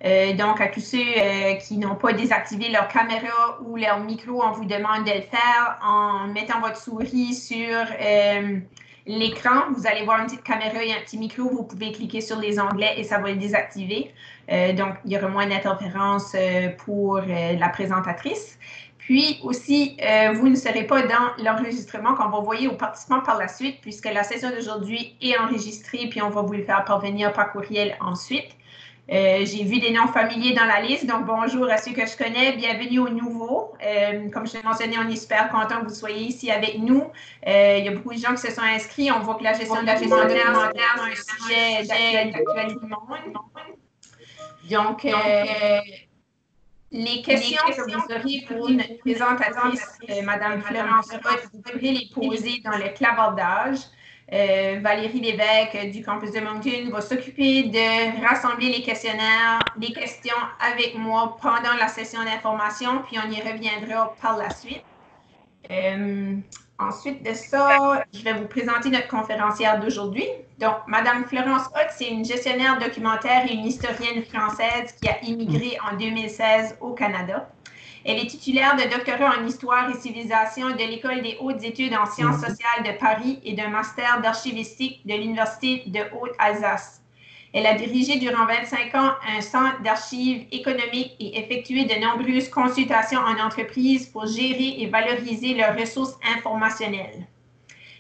Donc, à tous ceux qui n'ont pas désactivé leur caméra ou leur micro, on vous demande de le faire en mettant votre souris sur l'écran. Vous allez voir une petite caméra et un petit micro. Vous pouvez cliquer sur les onglets et ça va le désactiver. Donc, il y aura moins d'interférences pour la présentatrice. Puis aussi, vous ne serez pas dans l'enregistrement qu'on va envoyer aux participants par la suite, puisque la session d'aujourd'hui est enregistrée, puis on va vous le faire parvenir par courriel ensuite. J'ai vu des noms familiers dans la liste, donc bonjour à ceux que je connais, bienvenue aux nouveaux. Comme je l'ai mentionné, on est super content que vous soyez ici avec nous. Il y a beaucoup de gens qui se sont inscrits. On voit que la gestion documentaire, c'est un sujet d'actualité pour tout le monde. Donc, les questions que vous aurez pour notre présentatrice, Mme Florence Hott, vous pourrez les poser dans le clavardage. Valérie Lévesque du campus de Moncton va s'occuper de rassembler les questionnaires, les questions avec moi pendant la session d'information, puis on y reviendra par la suite. Ensuite de ça, je vais vous présenter notre conférencière d'aujourd'hui. Donc, Madame Florence Hott, c'est une gestionnaire documentaire et une historienne française qui a immigré en 2016 au Canada. Elle est titulaire de doctorat en histoire et civilisation de l'École des hautes études en sciences sociales de Paris et d'un master d'archivistique de l'Université de Haute-Alsace. Elle a dirigé durant 25 ans un centre d'archives économiques et effectué de nombreuses consultations en entreprise pour gérer et valoriser leurs ressources informationnelles.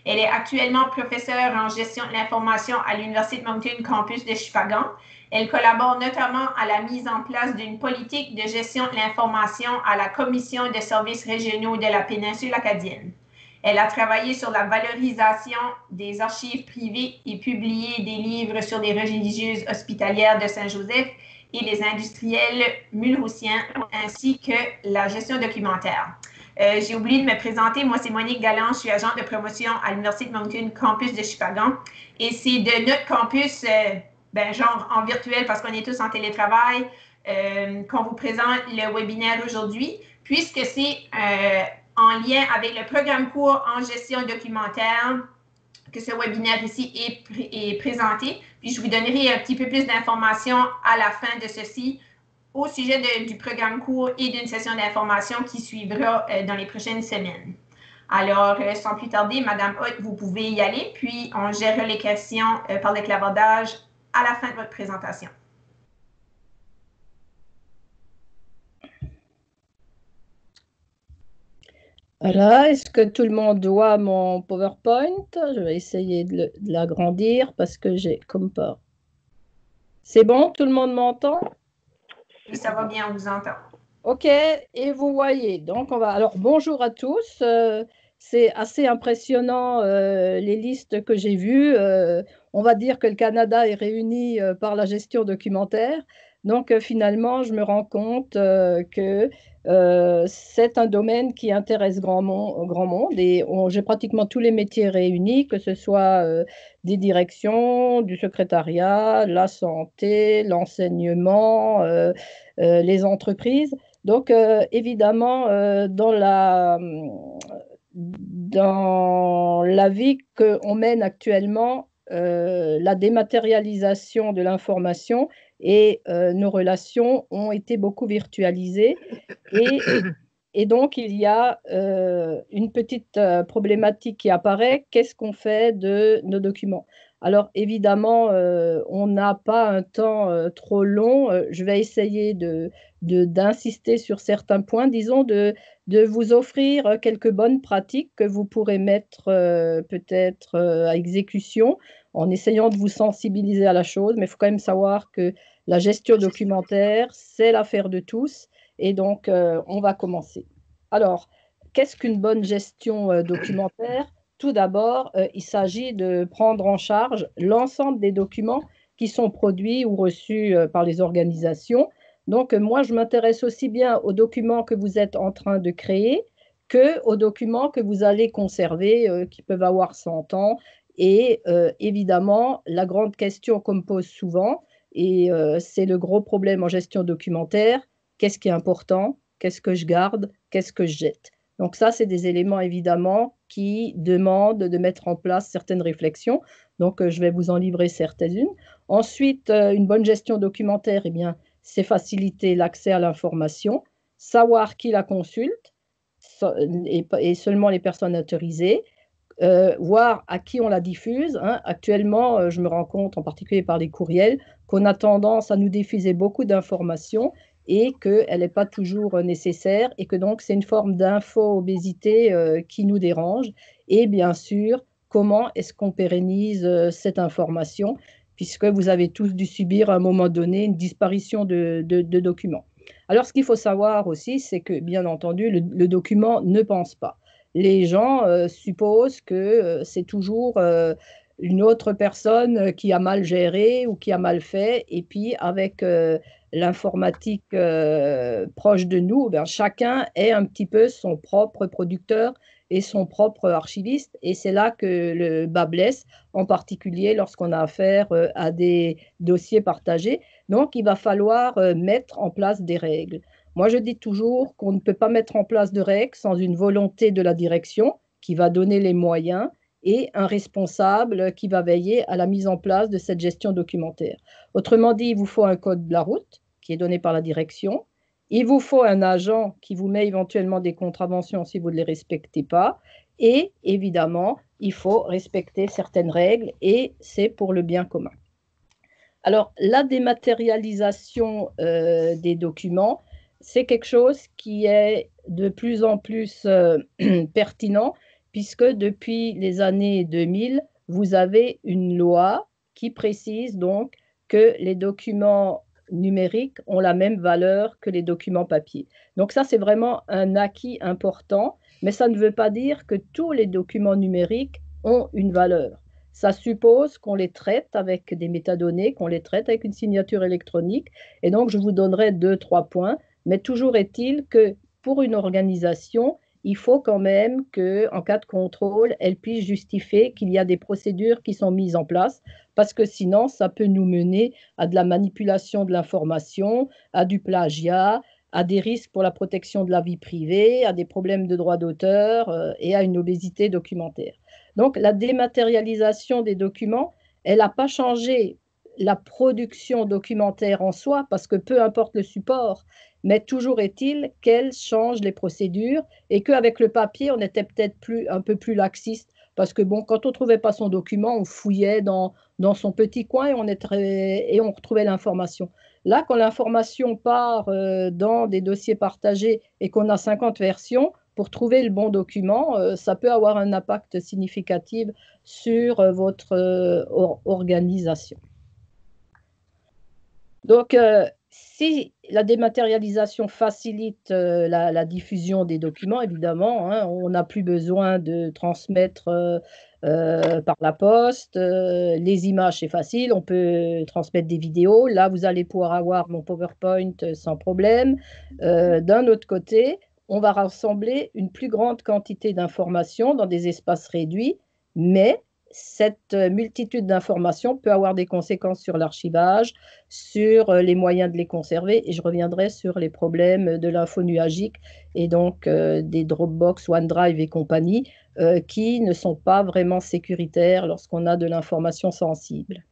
Elle est actuellement professeure en gestion de l'information à l'Université de Moncton Campus de Shippagan. Elle collabore notamment à la mise en place d'une politique de gestion de l'information à la Commission des services régionaux de la péninsule acadienne. Elle a travaillé sur la valorisation des archives privées et publié des livres sur les religieuses hospitalières de Saint-Joseph et les industriels mulhousiens, ainsi que la gestion documentaire. J'ai oublié de me présenter. Moi, c'est Monique Galland. Je suis agente de promotion à l'Université de Moncton, campus de Shippagan. Et c'est de notre campus, genre en virtuel parce qu'on est tous en télétravail, qu'on vous présente le webinaire aujourd'hui, puisque c'est en lien avec le programme cours en gestion documentaire que ce webinaire ici est présenté. Puis je vous donnerai un petit peu plus d'informations à la fin de ceci au sujet du programme cours et d'une session d'information qui suivra dans les prochaines semaines. Alors, sans plus tarder, Madame Hott, vous pouvez y aller, puis on gérera les questions par le clavardage à la fin de votre présentation. Voilà, est-ce que tout le monde voit mon PowerPoint? Je vais essayer de l'agrandir parce que j'ai comme pas. C'est bon, tout le monde m'entend? Oui, ça va bien, on vous entend. Ok, et vous voyez, donc on va. Alors, bonjour à tous. C'est assez impressionnant les listes que j'ai vues. On va dire que le Canada est réuni par la gestion documentaire. Donc, finalement, je me rends compte que c'est un domaine qui intéresse grand monde et j'ai pratiquement tous les métiers réunis, que ce soit des directions, du secrétariat, la santé, l'enseignement, les entreprises. Donc, évidemment, dans la vie qu'on mène actuellement, la dématérialisation de l'information et nos relations ont été beaucoup virtualisées. Et donc, il y a une petite problématique qui apparaît. Qu'est-ce qu'on fait de nos documents? Alors, évidemment, on n'a pas un temps trop long. Je vais essayer d'insister sur certains points, disons, de vous offrir quelques bonnes pratiques que vous pourrez mettre peut-être à exécution en essayant de vous sensibiliser à la chose. Mais il faut quand même savoir que la gestion documentaire, c'est l'affaire de tous. Et donc, on va commencer. Alors, qu'est-ce qu'une bonne gestion documentaire? Tout d'abord, il s'agit de prendre en charge l'ensemble des documents qui sont produits ou reçus par les organisations. Donc, moi, je m'intéresse aussi bien aux documents que vous êtes en train de créer qu'aux documents que vous allez conserver, qui peuvent avoir 100 ans. Et évidemment, la grande question qu'on me pose souvent, et c'est le gros problème en gestion documentaire, qu'est-ce qui est important? Qu'est-ce que je garde? Qu'est-ce que je jette? Donc ça, c'est des éléments évidemment qui demandent de mettre en place certaines réflexions. Donc, je vais vous en livrer certaines-unes. Ensuite, une bonne gestion documentaire, eh bien, c'est faciliter l'accès à l'information, savoir qui la consulte, et seulement les personnes autorisées, voir à qui on la diffuse. Hein. Actuellement, je me rends compte, en particulier par les courriels, qu'on a tendance à nous diffuser beaucoup d'informations et qu'elle n'est pas toujours nécessaire et que donc c'est une forme d'info-obésité qui nous dérange. Et bien sûr, comment est-ce qu'on pérennise cette information, puisque vous avez tous dû subir à un moment donné une disparition de documents. Alors, ce qu'il faut savoir aussi, c'est que, bien entendu, le document ne pense pas. Les gens supposent que c'est toujours une autre personne qui a mal géré ou qui a mal fait. Et puis, avec l'informatique proche de nous, ben, chacun est un petit peu son propre producteur et son propre archiviste. Et c'est là que le bas blesse, en particulier lorsqu'on a affaire à des dossiers partagés. Donc, il va falloir mettre en place des règles. Moi, je dis toujours qu'on ne peut pas mettre en place de règles sans une volonté de la direction qui va donner les moyens et un responsable qui va veiller à la mise en place de cette gestion documentaire. Autrement dit, il vous faut un code de la route qui est donné par la direction. Il vous faut un agent qui vous met éventuellement des contraventions si vous ne les respectez pas. Et évidemment, il faut respecter certaines règles et c'est pour le bien commun. Alors, la dématérialisation des documents, c'est quelque chose qui est de plus en plus pertinent, puisque depuis les années 2000, vous avez une loi qui précise donc que les documents numériques ont la même valeur que les documents papier. Donc ça, c'est vraiment un acquis important, mais ça ne veut pas dire que tous les documents numériques ont une valeur. Ça suppose qu'on les traite avec des métadonnées, qu'on les traite avec une signature électronique. Et donc, je vous donnerai 2-3 points. Mais toujours est-il que pour une organisation, il faut quand même qu'en cas de contrôle, elle puisse justifier qu'il y a des procédures qui sont mises en place, parce que sinon, ça peut nous mener à de la manipulation de l'information, à du plagiat, à des risques pour la protection de la vie privée, à des problèmes de droit d'auteur et à une obésité documentaire. Donc, la dématérialisation des documents, elle n'a pas changé la production documentaire en soi, parce que peu importe le support, mais toujours est-il qu'elle change les procédures et qu'avec le papier, on était peut-être un peu plus laxiste, parce que bon, quand on ne trouvait pas son document, on fouillait dans son petit coin et on retrouvait l'information. Là, quand l'information part dans des dossiers partagés et qu'on a 50 versions, pour trouver le bon document, ça peut avoir un impact significatif sur votre organisation. Donc, si la dématérialisation facilite la diffusion des documents, évidemment, hein, on n'a plus besoin de transmettre par la poste. Les images, c'est facile, on peut transmettre des vidéos. Là, vous allez pouvoir avoir mon PowerPoint sans problème. D'un autre côté, on va rassembler une plus grande quantité d'informations dans des espaces réduits, mais cette multitude d'informations peut avoir des conséquences sur l'archivage, sur les moyens de les conserver, et je reviendrai sur les problèmes de l'info nuagique et donc des Dropbox, OneDrive et compagnie, qui ne sont pas vraiment sécuritaires lorsqu'on a de l'information sensible.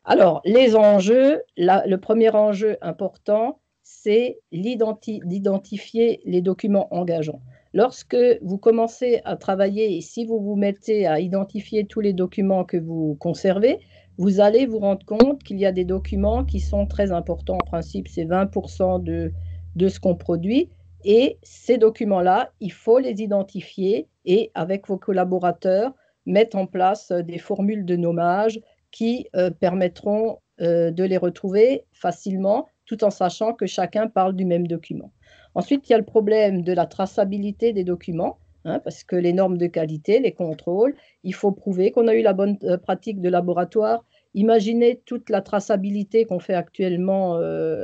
Alors, les enjeux, le premier enjeu important, c'est d'identifier les documents engageants. Lorsque vous commencez à travailler et si vous vous mettez à identifier tous les documents que vous conservez, vous allez vous rendre compte qu'il y a des documents qui sont très importants. En principe, c'est 20% de ce qu'on produit. Et ces documents-là, il faut les identifier et, avec vos collaborateurs, mettre en place des formules de nommage qui permettront de les retrouver facilement, tout en sachant que chacun parle du même document. Ensuite, il y a le problème de la traçabilité des documents, hein, parce que les normes de qualité, les contrôles, il faut prouver qu'on a eu la bonne pratique de laboratoire. Imaginez toute la traçabilité qu'on fait actuellement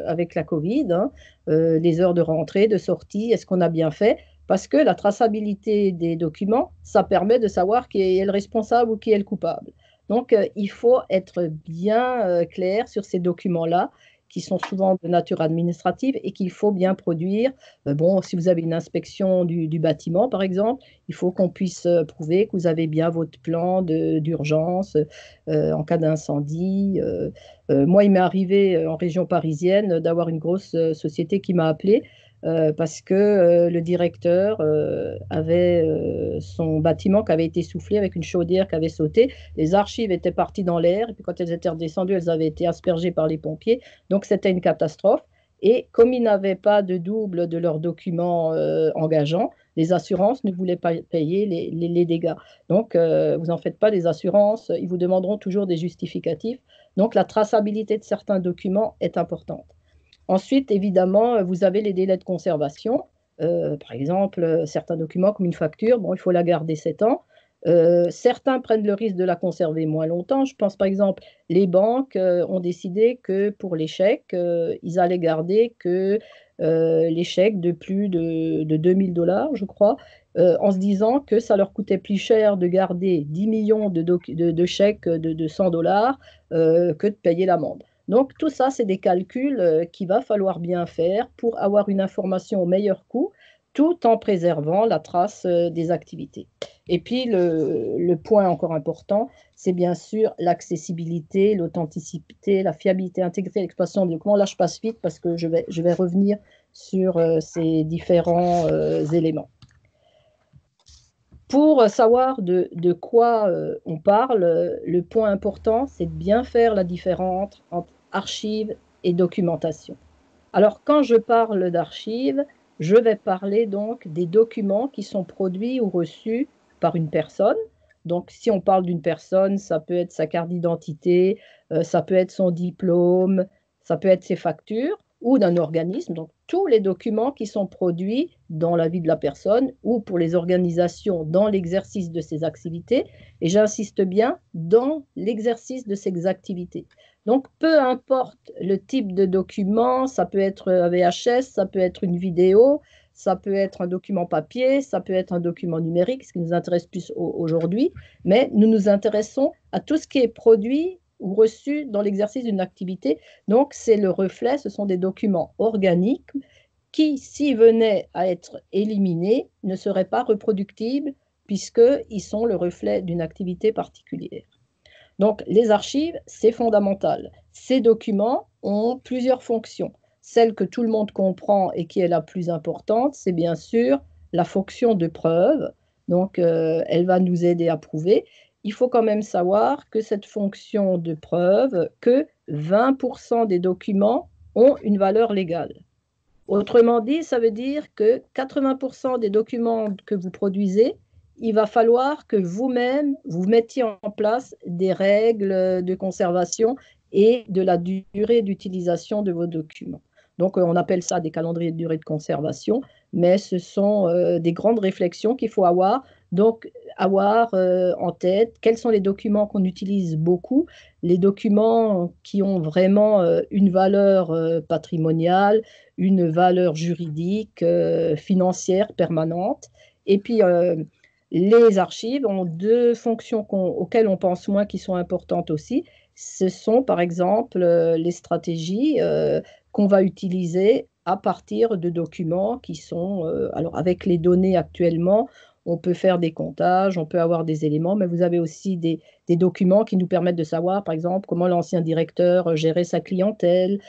avec la Covid, hein, les heures de rentrée, de sortie, est-ce qu'on a bien fait? Parce que la traçabilité des documents, ça permet de savoir qui est le responsable ou qui est le coupable. Donc, il faut être bien clair sur ces documents-là qui sont souvent de nature administrative et qu'il faut bien produire. Bon, si vous avez une inspection du bâtiment, par exemple, il faut qu'on puisse prouver que vous avez bien votre plan d'urgence en cas d'incendie. Moi, il m'est arrivé en région parisienne d'avoir une grosse société qui m'a appelé parce que le directeur avait son bâtiment qui avait été soufflé avec une chaudière qui avait sauté. Les archives étaient parties dans l'air et puis quand elles étaient redescendues, elles avaient été aspergées par les pompiers. Donc c'était une catastrophe. Et comme ils n'avaient pas de double de leurs documents engageants, les assurances ne voulaient pas payer les dégâts. Donc, vous n'en faites pas, les assurances, ils vous demanderont toujours des justificatifs. Donc, la traçabilité de certains documents est importante. Ensuite, évidemment, vous avez les délais de conservation. Par exemple, certains documents comme une facture, bon, il faut la garder 7 ans. Certains prennent le risque de la conserver moins longtemps. Je pense par exemple, les banques ont décidé que pour les chèques, ils allaient garder que les chèques de plus de 2000 $, je crois, en se disant que ça leur coûtait plus cher de garder 10 millions de chèques de 100 $ que de payer l'amende. Donc tout ça, c'est des calculs qu'il va falloir bien faire pour avoir une information au meilleur coût, tout en préservant la trace des activités. Et puis le point encore important, c'est bien sûr l'accessibilité, l'authenticité, la fiabilité intégrée, l'exploitation des documents. Là, je passe vite parce que je vais revenir sur ces différents éléments. Pour savoir de quoi on parle, le point important, c'est de bien faire la différence entre archives et documentation. Alors, quand je parle d'archives, je vais parler donc des documents qui sont produits ou reçus par une personne. Donc, si on parle d'une personne, ça peut être sa carte d'identité, ça peut être son diplôme, ça peut être ses factures, ou d'un organisme. Donc, tous les documents qui sont produits dans la vie de la personne ou pour les organisations dans l'exercice de ces activités. Et j'insiste bien, dans l'exercice de ces activités. Donc, peu importe le type de document, ça peut être un VHS, ça peut être une vidéo, ça peut être un document papier, ça peut être un document numérique, ce qui nous intéresse plus aujourd'hui, mais nous nous intéressons à tout ce qui est produit ou reçu dans l'exercice d'une activité. Donc, c'est le reflet, ce sont des documents organiques qui, s'ils venaient à être éliminés, ne seraient pas reproductibles puisqu'ils sont le reflet d'une activité particulière. Donc, les archives, c'est fondamental. Ces documents ont plusieurs fonctions. Celle que tout le monde comprend et qui est la plus importante, c'est bien sûr la fonction de preuve. Donc, elle va nous aider à prouver. Il faut quand même savoir que cette fonction de preuve, que 20% des documents ont une valeur légale. Autrement dit, ça veut dire que 80% des documents que vous produisez, il va falloir que vous-même, vous mettiez en place des règles de conservation et de la durée d'utilisation de vos documents. Donc, on appelle ça des calendriers de durée de conservation, mais ce sont des grandes réflexions qu'il faut avoir. Donc, avoir en tête quels sont les documents qu'on utilise beaucoup, les documents qui ont vraiment une valeur patrimoniale, une valeur juridique, financière permanente. Et puis, les archives ont deux fonctions auxquelles on pense moins qui sont importantes aussi. Ce sont par exemple les stratégies qu'on va utiliser à partir de documents qui sont, alors avec les données actuellement, on peut faire des comptages, on peut avoir des éléments, mais vous avez aussi des documents qui nous permettent de savoir, par exemple, comment l'ancien directeur gérait sa clientèle,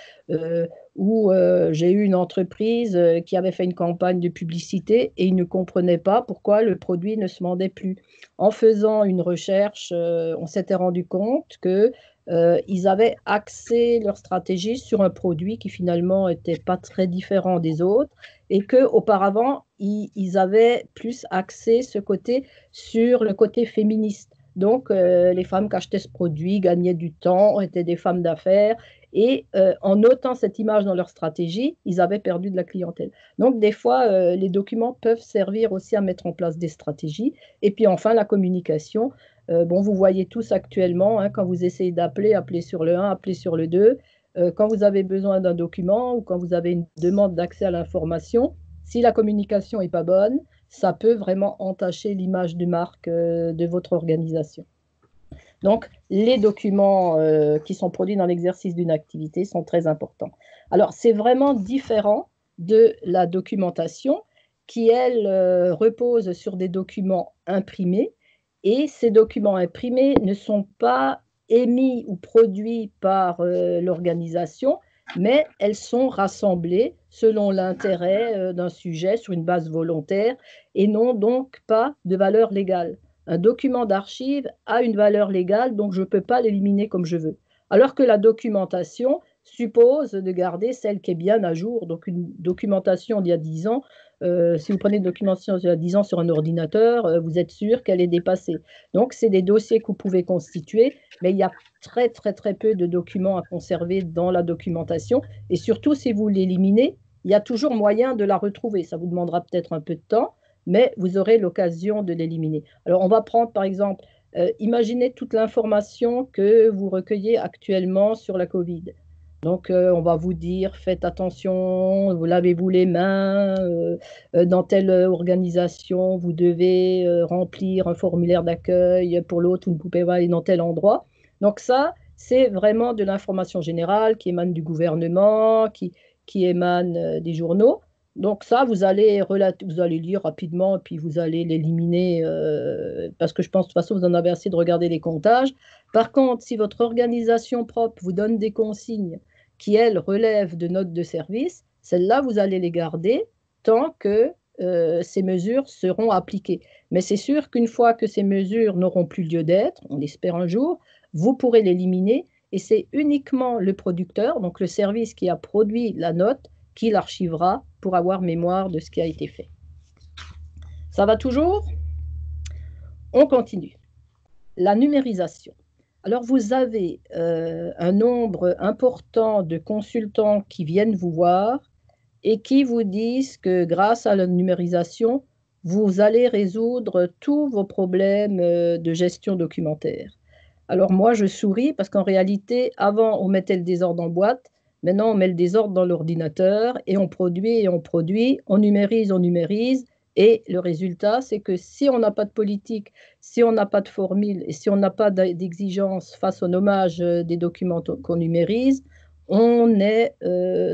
ou j'ai eu une entreprise qui avait fait une campagne de publicité et ils ne comprenaient pas pourquoi le produit ne se vendait plus. En faisant une recherche, on s'était rendu compte que ils avaient axé leur stratégie sur un produit qui finalement n'était pas très différent des autres et qu'auparavant, ils avaient plus axé ce côté sur le côté féministe. Donc, les femmes qui achetaient ce produit gagnaient du temps, étaient des femmes d'affaires et en notant cette image dans leur stratégie, ils avaient perdu de la clientèle. Donc, des fois, les documents peuvent servir aussi à mettre en place des stratégies. Et puis enfin, la communication. Bon, vous voyez tous actuellement, hein, quand vous essayez d'appeler, appelez sur le 1, appelez sur le 2. Quand vous avez besoin d'un document ou quand vous avez une demande d'accès à l'information, si la communication n'est pas bonne, ça peut vraiment entacher l'image de marque de votre organisation. Donc, les documents qui sont produits dans l'exercice d'une activité sont très importants. Alors, c'est vraiment différent de la documentation qui, elle, repose sur des documents imprimés. Et ces documents imprimés ne sont pas émis ou produits par l'organisation, mais elles sont rassemblées selon l'intérêt d'un sujet sur une base volontaire et n'ont donc pas de valeur légale. Un document d'archive a une valeur légale, donc je ne peux pas l'éliminer comme je veux. Alors que la documentation suppose de garder celle qui est bien à jour. Donc une documentation d'il y a 10 ans, si vous prenez une documentation d'il y a 10 ans sur un ordinateur, vous êtes sûr qu'elle est dépassée. Donc c'est des dossiers que vous pouvez constituer, mais il y a très très très peu de documents à conserver dans la documentation. Et surtout, si vous l'éliminez, il y a toujours moyen de la retrouver. Ça vous demandera peut-être un peu de temps, mais vous aurez l'occasion de l'éliminer. Alors, on va prendre par exemple, imaginez toute l'information que vous recueillez actuellement sur la Covid. Donc, on va vous dire, faites attention, vous lavez-vous les mains, dans telle organisation, vous devez remplir un formulaire d'accueil, pour l'autre, vous ne pouvez pas aller dans tel endroit. Donc ça, c'est vraiment de l'information générale qui émane du gouvernement, qui émane des journaux. Donc ça, vous allez lire rapidement, et puis vous allez l'éliminer, parce que je pense de toute façon, vous en avez assez de regarder les comptages. Par contre, si votre organisation propre vous donne des consignes qui, elles, relèvent de notes de service, celles-là, vous allez les garder tant que ces mesures seront appliquées. Mais c'est sûr qu'une fois que ces mesures n'auront plus lieu d'être, on l'espère un jour, vous pourrez l'éliminer et c'est uniquement le producteur, donc le service qui a produit la note, qui l'archivera pour avoir mémoire de ce qui a été fait. Ça va toujours? On continue. La numérisation. Alors, vous avez un nombre important de consultants qui viennent vous voir et qui vous disent que grâce à la numérisation, vous allez résoudre tous vos problèmes de gestion documentaire. Alors moi, je souris parce qu'en réalité, avant, on mettait le désordre en boîte. Maintenant, on met le désordre dans l'ordinateur et on produit, on numérise. Et le résultat, c'est que si on n'a pas de politique, si on n'a pas de formule et si on n'a pas d'exigence face au nommage des documents qu'on numérise, on est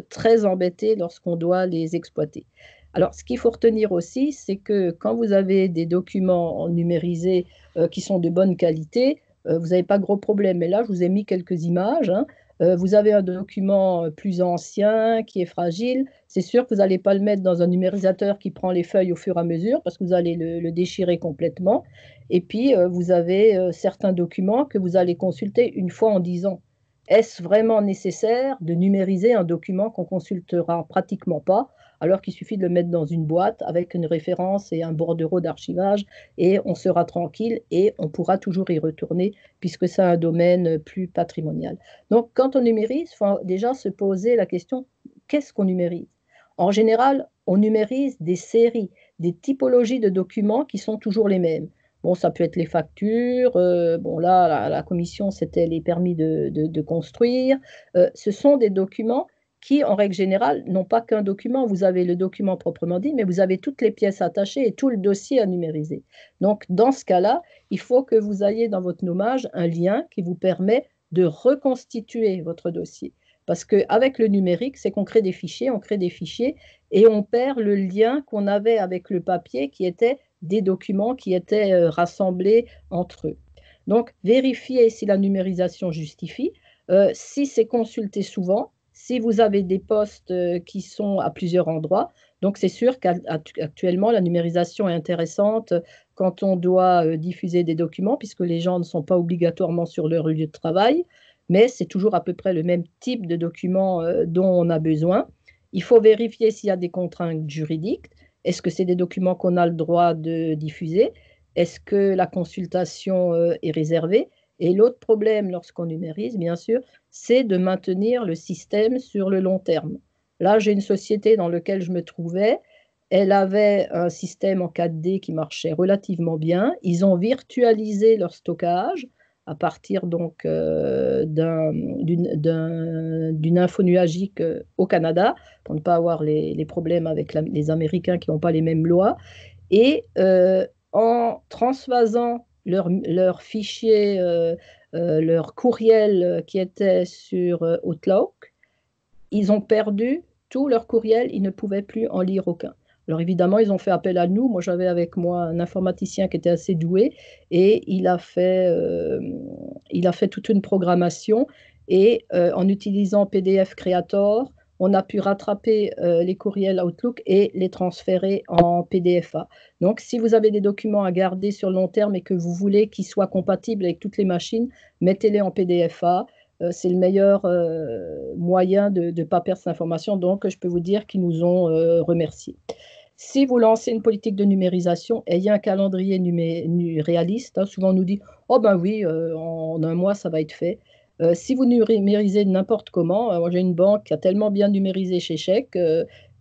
très embêté lorsqu'on doit les exploiter. Alors, ce qu'il faut retenir aussi, c'est que quand vous avez des documents numérisés qui sont de bonne qualité, vous n'avez pas gros problème. Mais là, je vous ai mis quelques images. Hein. Vous avez un document plus ancien qui est fragile. C'est sûr que vous n'allez pas le mettre dans un numérisateur qui prend les feuilles au fur et à mesure parce que vous allez le déchirer complètement. Et puis, vous avez certains documents que vous allez consulter une fois en 10 ans. Est-ce vraiment nécessaire de numériser un document qu'on consultera pratiquement pas, alors qu'il suffit de le mettre dans une boîte avec une référence et un bordereau d'archivage et on sera tranquille et on pourra toujours y retourner puisque c'est un domaine plus patrimonial. Donc, quand on numérise, il faut déjà se poser la question, qu'est-ce qu'on numérise? En général, on numérise des séries, des typologies de documents qui sont toujours les mêmes. Bon, ça peut être les factures. Bon, là, la commission, c'était les permis de construire. Ce sont des documents qui, en règle générale, n'ont pas qu'un document. Vous avez le document proprement dit, mais vous avez toutes les pièces attachées et tout le dossier à numériser. Donc, dans ce cas-là, il faut que vous ayez dans votre nommage un lien qui vous permet de reconstituer votre dossier. Parce qu'avec le numérique, c'est qu'on crée des fichiers, et on perd le lien qu'on avait avec le papier qui était des documents qui étaient rassemblés entre eux. Donc, vérifiez si la numérisation justifie, si c'est consulté souvent, si vous avez des postes qui sont à plusieurs endroits. Donc, c'est sûr qu'actuellement, la numérisation est intéressante quand on doit diffuser des documents, puisque les gens ne sont pas obligatoirement sur leur lieu de travail, mais c'est toujours à peu près le même type de documents dont on a besoin. Il faut vérifier s'il y a des contraintes juridiques. Est-ce que c'est des documents qu'on a le droit de diffuser? Est-ce que la consultation est réservée? Et l'autre problème lorsqu'on numérise, bien sûr, c'est de maintenir le système sur le long terme. Là, j'ai une société dans laquelle je me trouvais. Elle avait un système en 4D qui marchait relativement bien. Ils ont virtualisé leur stockage à partir donc d'une info nuagique au Canada, pour ne pas avoir les problèmes avec les Américains qui n'ont pas les mêmes lois. Et en transvasant leurs fichiers leur courriel qui était sur Outlook. Ils ont perdu tout leur courriel, ils ne pouvaient plus en lire aucun. Alors évidemment, ils ont fait appel à nous. Moi, j'avais avec moi un informaticien qui était assez doué et il a fait toute une programmation et en utilisant PDF Creator, on a pu rattraper les courriels Outlook et les transférer en PDFA. Donc, si vous avez des documents à garder sur le long terme et que vous voulez qu'ils soient compatibles avec toutes les machines, mettez-les en PDFA. C'est le meilleur moyen de ne pas perdre cette information. Donc, je peux vous dire qu'ils nous ont remerciés. Si vous lancez une politique de numérisation, ayez un calendrier réaliste. Hein. Souvent, on nous dit, oh ben oui, en un mois, ça va être fait. Si vous numérisez n'importe comment, moi j'ai une banque qui a tellement bien numérisé ses chèques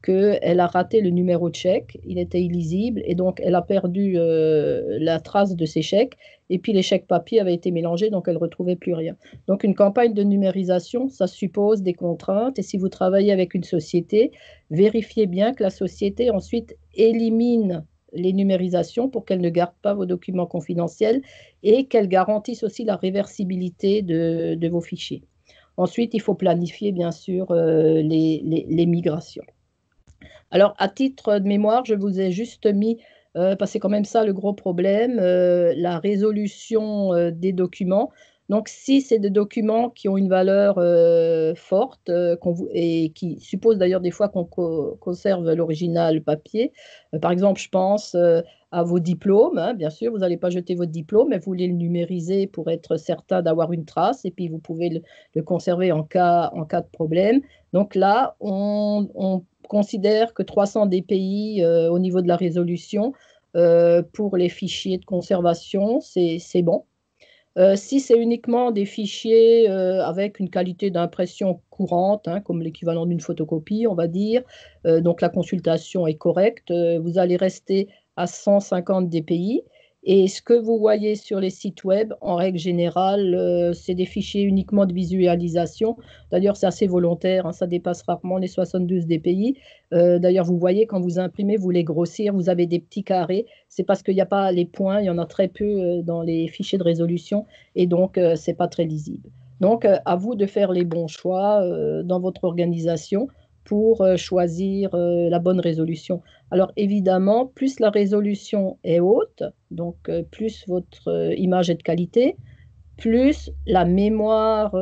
qu'elle a raté le numéro de chèque, il était illisible et donc elle a perdu la trace de ses chèques et puis les chèques papier avaient été mélangés donc elle ne retrouvait plus rien. Donc une campagne de numérisation, ça suppose des contraintes et si vous travaillez avec une société, vérifiez bien que la société ensuite élimine les numérisations pour qu'elle ne garde pas vos documents confidentiels et qu'elle garantisse aussi la réversibilité de vos fichiers. Ensuite, il faut planifier bien sûr les migrations. Alors, à titre de mémoire, je vous ai juste mis, parce que c'est quand même ça le gros problème, la résolution des documents. Donc, si c'est des documents qui ont une valeur forte et qui supposent d'ailleurs des fois qu'on conserve l'original papier, par exemple, je pense à vos diplômes, hein, bien sûr, vous n'allez pas jeter votre diplôme, mais vous voulez le numériser pour être certain d'avoir une trace, et puis vous pouvez le conserver en cas de problème. Donc là, on considère que 300 dpi au niveau de la résolution pour les fichiers de conservation, c'est bon. Si c'est uniquement des fichiers avec une qualité d'impression courante, hein, comme l'équivalent d'une photocopie, on va dire, donc la consultation est correcte, vous allez rester à 150 dpi. Et ce que vous voyez sur les sites web, en règle générale, c'est des fichiers uniquement de visualisation. D'ailleurs, c'est assez volontaire, hein, ça dépasse rarement les 72 dpi. D'ailleurs, vous voyez, quand vous imprimez, vous les grossir, vous avez des petits carrés. C'est parce qu'il n'y a pas les points, il y en a très peu dans les fichiers de résolution, et donc, ce n'est pas très lisible. Donc, à vous de faire les bons choix dans votre organisation pour choisir la bonne résolution. Alors évidemment, plus la résolution est haute, donc plus votre image est de qualité, plus la mémoire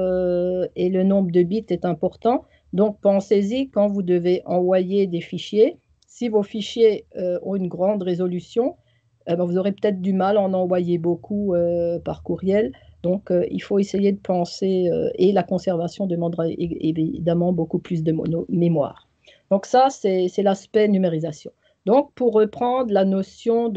et le nombre de bits est important. Donc pensez-y quand vous devez envoyer des fichiers. Si vos fichiers ont une grande résolution, ben, vous aurez peut-être du mal à en envoyer beaucoup par courriel. Donc, il faut essayer de penser, et la conservation demandera évidemment beaucoup plus de mémoire. Donc ça, c'est l'aspect numérisation. Donc, pour reprendre la notion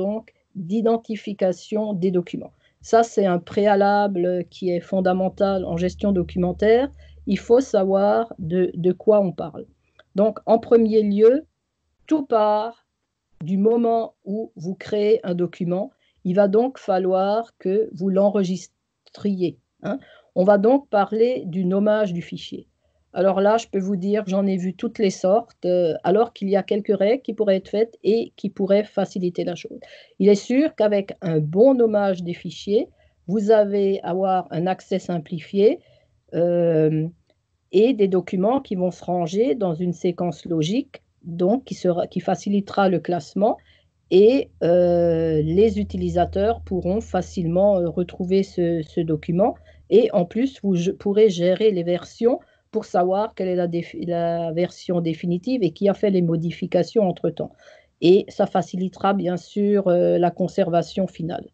d'identification des documents. Ça, c'est un préalable qui est fondamental en gestion documentaire. Il faut savoir de quoi on parle. Donc, en premier lieu, tout part du moment où vous créez un document. Il va donc falloir que vous l'enregistriez. Hein. On va donc parler du nommage du fichier. Alors là, je peux vous dire, j'en ai vu toutes les sortes, alors qu'il y a quelques règles qui pourraient être faites et qui pourraient faciliter la chose. Il est sûr qu'avec un bon nommage des fichiers, vous allez avoir un accès simplifié et des documents qui vont se ranger dans une séquence logique, donc qui facilitera le classement et les utilisateurs pourront facilement retrouver ce document. Et en plus, vous pourrez gérer les versions pour savoir quelle est la version définitive et qui a fait les modifications entre-temps. Et ça facilitera bien sûr la conservation finale.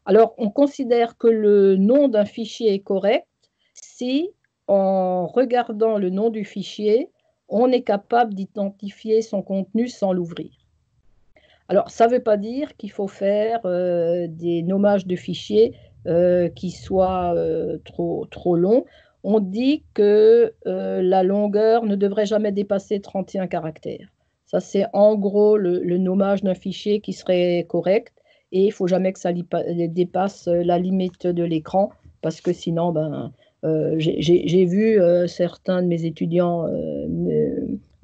Alors, on considère que le nom d'un fichier est correct si, en regardant le nom du fichier, on est capable d'identifier son contenu sans l'ouvrir. Alors, ça ne veut pas dire qu'il faut faire des nommages de fichiers qui soient trop longs. On dit que la longueur ne devrait jamais dépasser 31 caractères. Ça, c'est en gros le nommage d'un fichier qui serait correct. Et il ne faut jamais que ça dépasse la limite de l'écran, parce que sinon, j'ai vu certains de mes étudiants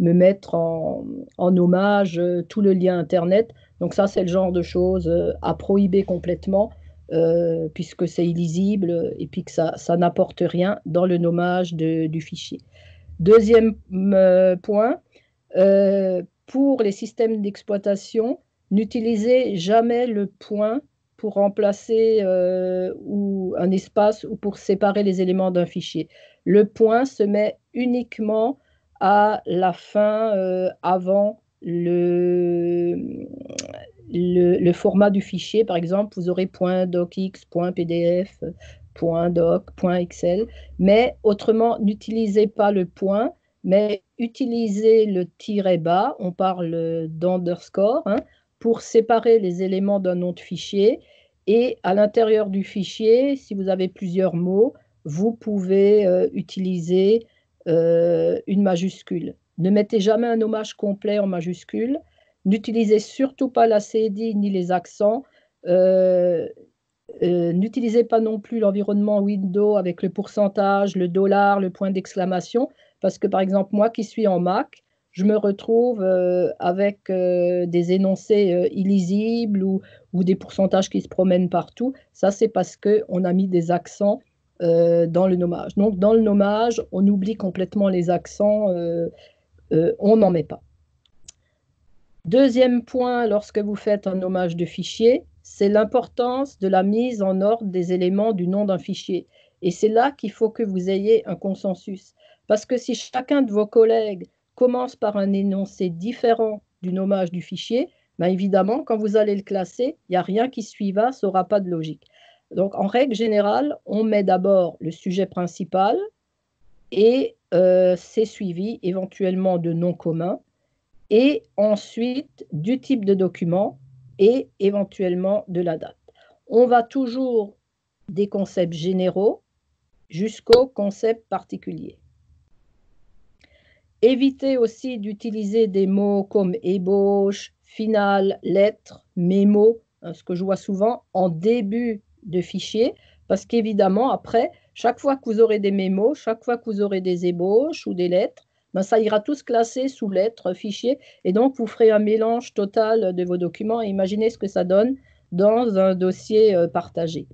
me mettre en hommage tout le lien Internet. Donc ça, c'est le genre de choses à prohiber complètement, puisque c'est illisible et puis que ça n'apporte rien dans le nommage du fichier. Deuxième point, pour les systèmes d'exploitation, n'utilisez jamais le point pour remplacer ou un espace ou pour séparer les éléments d'un fichier. Le point se met uniquement à la fin, avant le format du fichier. Par exemple, vous aurez .docx, .pdf, .doc, .excel, mais autrement, n'utilisez pas le point, mais utilisez le tiret bas, on parle d'underscore, hein, pour séparer les éléments d'un nom de fichier. Et à l'intérieur du fichier, si vous avez plusieurs mots, vous pouvez utiliser une majuscule. Ne mettez jamais un nommage complet en majuscule. N'utilisez surtout pas la cédille ni les accents. N'utilisez pas non plus l'environnement Windows avec le pourcentage, le dollar, le point d'exclamation, parce que par exemple, moi qui suis en Mac, je me retrouve avec des énoncés illisibles ou des pourcentages qui se promènent partout. Ça, c'est parce qu'on a mis des accents dans le nommage. Donc, dans le nommage, on oublie complètement les accents, on n'en met pas. Deuxième point, lorsque vous faites un nommage de fichier, c'est l'importance de la mise en ordre des éléments du nom d'un fichier. Et c'est là qu'il faut que vous ayez un consensus. Parce que si chacun de vos collègues commence par un énoncé différent du nommage du fichier, ben évidemment, quand vous allez le classer, il n'y a rien qui suivra, ça n'aura pas de logique. Donc, en règle générale, on met d'abord le sujet principal et c'est suivi éventuellement de noms communs et ensuite du type de document et éventuellement de la date. On va toujours des concepts généraux jusqu'aux concepts particuliers. Évitez aussi d'utiliser des mots comme ébauche, finale, lettre, mémo, ce que je vois souvent en début de fichier, parce qu'évidemment, après, chaque fois que vous aurez des mémos, chaque fois que vous aurez des ébauches ou des lettres, ben, ça ira tous classer sous lettres, fichiers, et donc vous ferez un mélange total de vos documents. Et imaginez ce que ça donne dans un dossier partagé.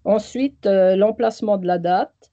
Ensuite, l'emplacement de la date.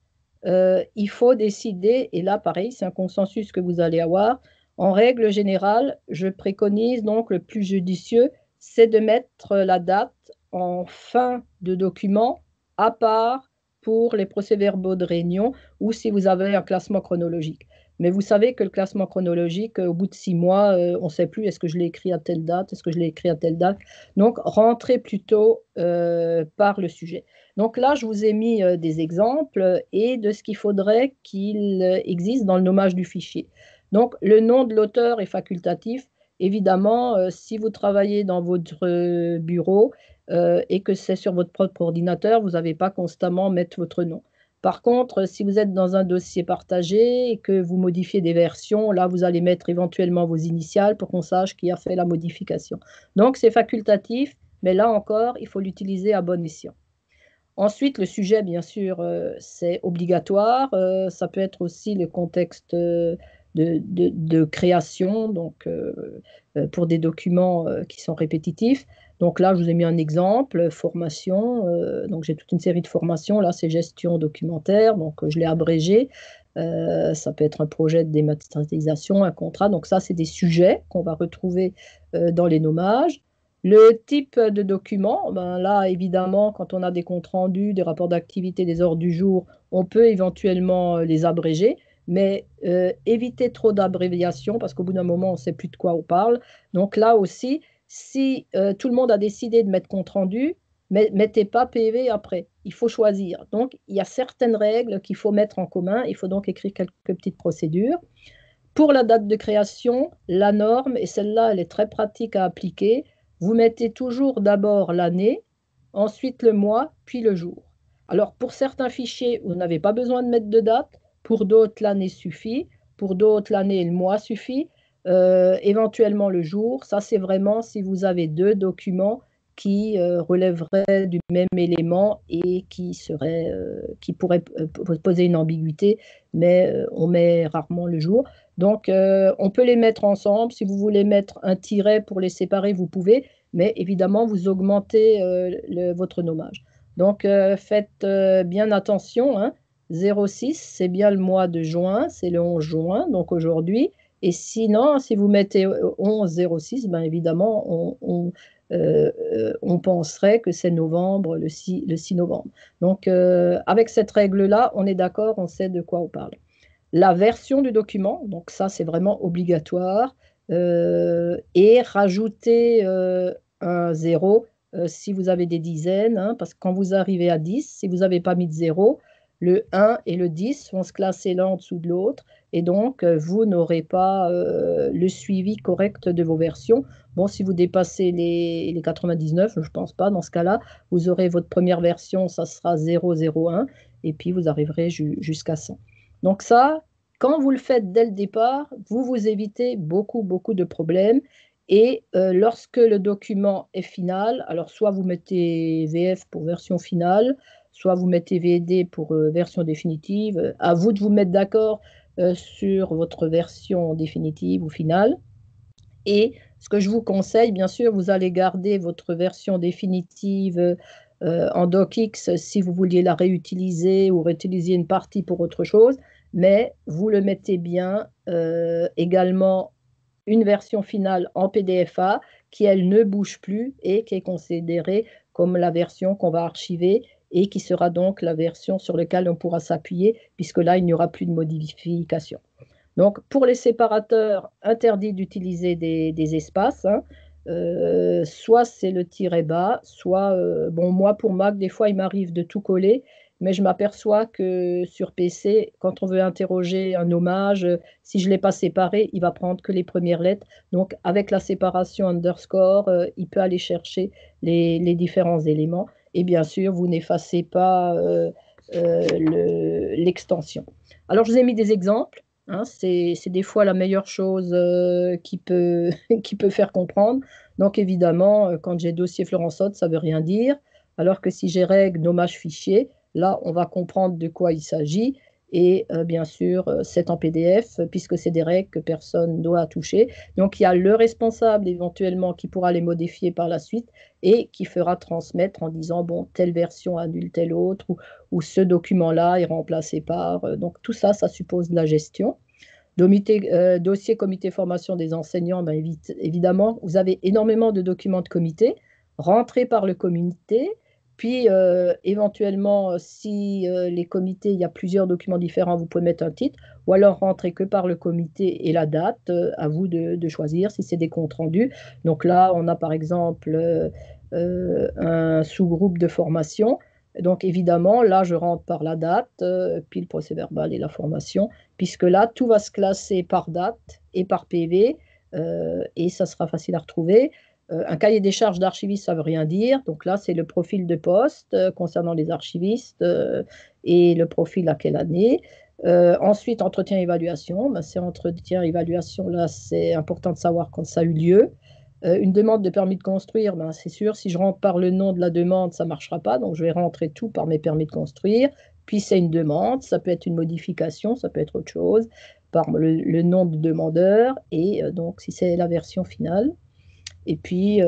Il faut décider, et là pareil, c'est un consensus que vous allez avoir. En règle générale, je préconise donc le plus judicieux, c'est de mettre la date en fin de document, à part pour les procès-verbaux de réunion ou si vous avez un classement chronologique. Mais vous savez que le classement chronologique, au bout de 6 mois, on ne sait plus, est-ce que je l'ai écrit à telle date, est-ce que je l'ai écrit à telle date. Donc, rentrez plutôt par le sujet. Donc là, je vous ai mis des exemples et de ce qu'il faudrait qu'il existe dans le nommage du fichier. Donc, le nom de l'auteur est facultatif. Évidemment, si vous travaillez dans votre bureau et que c'est sur votre propre ordinateur, vous n'avez pas constamment à mettre votre nom. Par contre, si vous êtes dans un dossier partagé et que vous modifiez des versions, là, vous allez mettre éventuellement vos initiales pour qu'on sache qui a fait la modification. Donc, c'est facultatif, mais là encore, il faut l'utiliser à bon escient. Ensuite, le sujet, bien sûr, c'est obligatoire. Ça peut être aussi le contexte de création, donc pour des documents qui sont répétitifs. Donc là, je vous ai mis un exemple, formation. Donc j'ai toute une série de formations. Là, c'est gestion documentaire, donc je l'ai abrégé. Ça peut être un projet de dématérialisation, un contrat. Donc ça, c'est des sujets qu'on va retrouver dans les nommages. Le type de document, ben là, évidemment, quand on a des comptes rendus, des rapports d'activité, des ordres du jour, on peut éventuellement les abréger, mais évitez trop d'abréviations parce qu'au bout d'un moment, on ne sait plus de quoi on parle. Donc là aussi, si tout le monde a décidé de mettre compte rendu, mettez pas PV après. Il faut choisir. Donc, il y a certaines règles qu'il faut mettre en commun. Il faut donc écrire quelques petites procédures. Pour la date de création, la norme, et celle-là, elle est très pratique à appliquer, vous mettez toujours d'abord l'année, ensuite le mois, puis le jour. Alors, pour certains fichiers, vous n'avez pas besoin de mettre de date. Pour d'autres, l'année suffit. Pour d'autres, l'année et le mois suffit. Éventuellement le jour. Ça, c'est vraiment si vous avez deux documents qui relèveraient du même élément et qui pourraient poser une ambiguïté, mais on met rarement le jour. Donc, on peut les mettre ensemble. Si vous voulez mettre un tiret pour les séparer, vous pouvez, mais évidemment, vous augmentez votre nommage. Donc, faites bien attention, hein. 06, c'est bien le mois de juin, c'est le 11 juin, donc aujourd'hui. Et sinon, si vous mettez 11-06, ben évidemment, on penserait que c'est novembre, le 6 novembre. Donc, avec cette règle-là, on est d'accord, on sait de quoi on parle. La version du document, donc ça, c'est vraiment obligatoire, et rajouter un zéro si vous avez des dizaines, hein, parce que quand vous arrivez à 10, si vous n'avez pas mis de zéro, le 1 et le 10 vont se classer l'un en dessous de l'autre, et donc vous n'aurez pas le suivi correct de vos versions. Bon, si vous dépassez les 99, je ne pense pas, dans ce cas-là, vous aurez votre première version, ça sera 001, et puis vous arriverez jusqu'à 100. Donc ça, quand vous le faites dès le départ, vous vous évitez beaucoup, beaucoup de problèmes. Et lorsque le document est final, alors soit vous mettez VF pour version finale, soit vous mettez VD pour version définitive. À vous de vous mettre d'accord sur votre version définitive ou finale. Et ce que je vous conseille, bien sûr, vous allez garder votre version définitive en DocX si vous vouliez la réutiliser ou réutiliser une partie pour autre chose, mais vous le mettez bien également une version finale en PDFA qui, elle, ne bouge plus et qui est considérée comme la version qu'on va archiver et qui sera donc la version sur laquelle on pourra s'appuyer, puisque là, il n'y aura plus de modification. Donc, pour les séparateurs, interdit d'utiliser des espaces, hein. Soit c'est le tiret bas, soit, bon, moi pour Mac, des fois il m'arrive de tout coller, mais je m'aperçois que sur PC, quand on veut interroger un hommage, si je ne l'ai pas séparé, il va prendre que les premières lettres. Donc, avec la séparation underscore, il peut aller chercher les différents éléments. Et bien sûr, vous n'effacez pas l'extension. Alors, je vous ai mis des exemples. Hein, c'est des fois la meilleure chose qui peut, qui peut faire comprendre. Donc évidemment, quand j'ai dossier Florence Hott, ça ne veut rien dire. Alors que si j'ai règle nommage fichier, là, on va comprendre de quoi il s'agit. Et bien sûr, c'est en PDF, puisque c'est des règles que personne ne doit toucher. Donc il y a le responsable éventuellement qui pourra les modifier par la suite et qui fera transmettre en disant, bon, telle version annule telle autre, ou ce document-là est remplacé par. Donc tout ça, ça suppose de la gestion. Dossier comité formation des enseignants, ben, évidemment, vous avez énormément de documents de comité rentrés par le comité. Puis, éventuellement, si les comités, il y a plusieurs documents différents, vous pouvez mettre un titre, ou alors rentrer que par le comité et la date, à vous de choisir si c'est des comptes rendus. Donc là, on a par exemple un sous-groupe de formation. Donc évidemment, là, je rentre par la date, puis le procès-verbal et la formation, puisque là, tout va se classer par date et par PV, et ça sera facile à retrouver. Un cahier des charges d'archiviste, ça ne veut rien dire. Donc là, c'est le profil de poste concernant les archivistes et le profil à quelle année. Ensuite, entretien-évaluation. Ben, c'est entretien-évaluation, là, c'est important de savoir quand ça a eu lieu. Une demande de permis de construire, ben, c'est sûr, si je rentre par le nom de la demande, ça ne marchera pas. Donc, je vais rentrer tout par mes permis de construire. Puis, c'est une demande, ça peut être une modification, ça peut être autre chose, par le nom du demandeur. Et donc, si c'est la version finale. Et puis,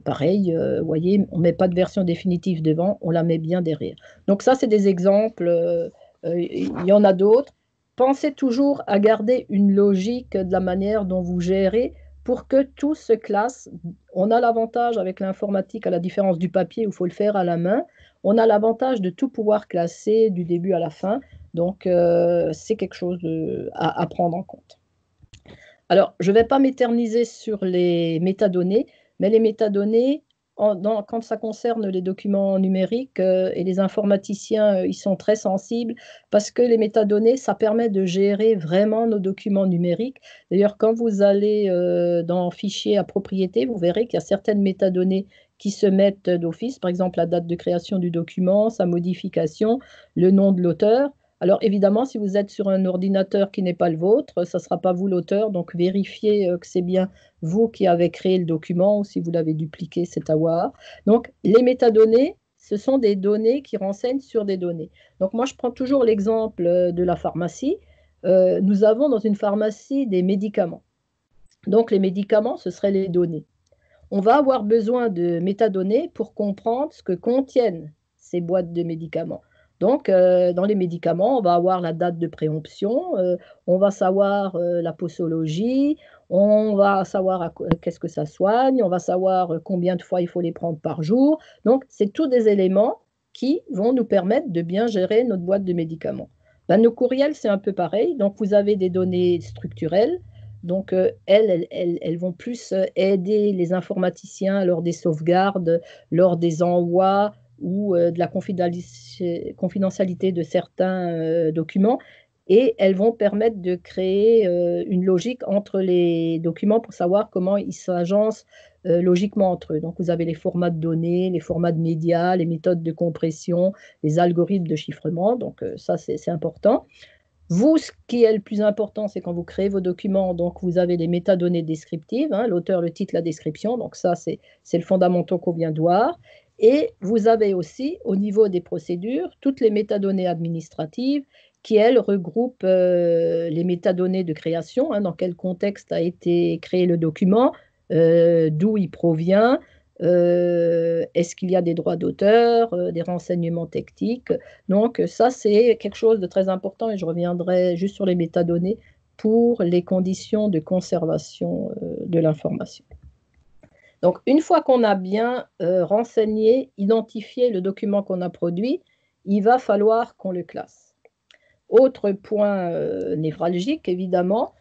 pareil, vous voyez, on ne met pas de version définitive devant, on la met bien derrière. Donc, ça, c'est des exemples. Il y en a d'autres. Pensez toujours à garder une logique de la manière dont vous gérez pour que tout se classe. On a l'avantage avec l'informatique, à la différence du papier où il faut le faire à la main, on a l'avantage de tout pouvoir classer du début à la fin. Donc, c'est quelque chose à prendre en compte. Alors, je ne vais pas m'éterniser sur les métadonnées, mais les métadonnées, quand ça concerne les documents numériques et les informaticiens, ils sont très sensibles parce que les métadonnées, ça permet de gérer vraiment nos documents numériques. D'ailleurs, quand vous allez dans Fichier à propriété, vous verrez qu'il y a certaines métadonnées qui se mettent d'office, par exemple la date de création du document, sa modification, le nom de l'auteur. Alors évidemment, si vous êtes sur un ordinateur qui n'est pas le vôtre, ça ne sera pas vous l'auteur, donc vérifiez que c'est bien vous qui avez créé le document ou si vous l'avez dupliqué, c'est à voir. Donc les métadonnées, ce sont des données qui renseignent sur des données. Donc moi, je prends toujours l'exemple de la pharmacie. Nous avons dans une pharmacie des médicaments. Donc les médicaments, ce seraient les données. On va avoir besoin de métadonnées pour comprendre ce que contiennent ces boîtes de médicaments. Donc, dans les médicaments, on va avoir la date de préemption, on va savoir la posologie, on va savoir qu'est-ce que ça soigne, on va savoir combien de fois il faut les prendre par jour. Donc, c'est tous des éléments qui vont nous permettre de bien gérer notre boîte de médicaments. Ben, nos courriels, c'est un peu pareil. Donc, vous avez des données structurelles. Donc, elles vont plus aider les informaticiens lors des sauvegardes, lors des envois ou de la confidentialité de certains documents. Et elles vont permettre de créer une logique entre les documents pour savoir comment ils s'agencent logiquement entre eux. Donc, vous avez les formats de données, les formats de médias, les méthodes de compression, les algorithmes de chiffrement. Donc, ça, c'est important. Vous, ce qui est le plus important, c'est quand vous créez vos documents, donc vous avez les métadonnées descriptives, hein, l'auteur, le titre, la description. Donc, ça, c'est le fondamental qu'on vient de voir. Et vous avez aussi, au niveau des procédures, toutes les métadonnées administratives qui, elles, regroupent les métadonnées de création, hein, dans quel contexte a été créé le document, d'où il provient, est-ce qu'il y a des droits d'auteur, des renseignements techniques. Donc ça, c'est quelque chose de très important et je reviendrai juste sur les métadonnées pour les conditions de conservation de l'information. Donc, une fois qu'on a bien renseigné, identifié le document qu'on a produit, il va falloir qu'on le classe. Autre point névralgique, évidemment,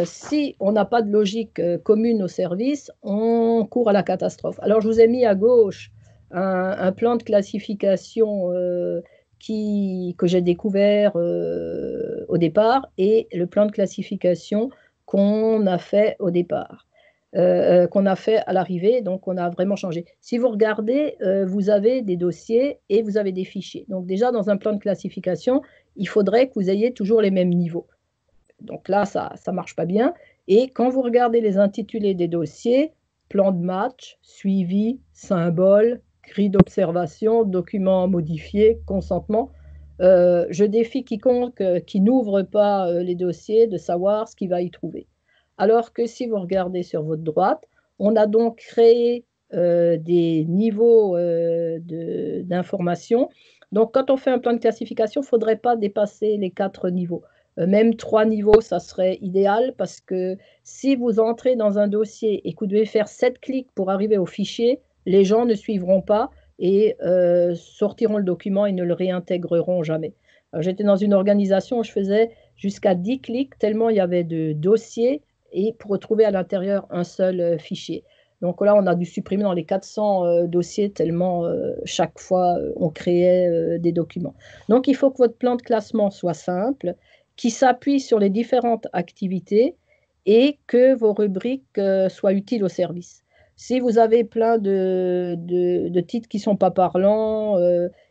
si on n'a pas de logique commune au service, on court à la catastrophe. Alors, je vous ai mis à gauche un plan de classification que j'ai découvert au départ et le plan de classification qu'on a fait au départ. Qu'on a fait à l'arrivée, donc on a vraiment changé. Si vous regardez, vous avez des dossiers et vous avez des fichiers. Donc déjà, dans un plan de classification, il faudrait que vous ayez toujours les mêmes niveaux. Donc là, ça ne marche pas bien. Et quand vous regardez les intitulés des dossiers, plan de match, suivi, symbole, grille d'observation, document modifié, consentement, je défie quiconque qui n'ouvre pas les dossiers de savoir ce qu'il va y trouver. Alors que si vous regardez sur votre droite, on a donc créé des niveaux d'information. Donc, quand on fait un plan de classification, il ne faudrait pas dépasser les 4 niveaux. Même 3 niveaux, ça serait idéal parce que si vous entrez dans un dossier et que vous devez faire 7 clics pour arriver au fichier, les gens ne suivront pas et sortiront le document et ne le réintégreront jamais. J'étais dans une organisation où je faisais jusqu'à 10 clics tellement il y avait de dossiers et pour retrouver à l'intérieur un seul fichier. Donc là, on a dû supprimer dans les 400 dossiers tellement chaque fois on créait des documents. Donc, il faut que votre plan de classement soit simple, qui s'appuie sur les différentes activités et que vos rubriques soient utiles au service. Si vous avez plein de titres qui ne sont pas parlants,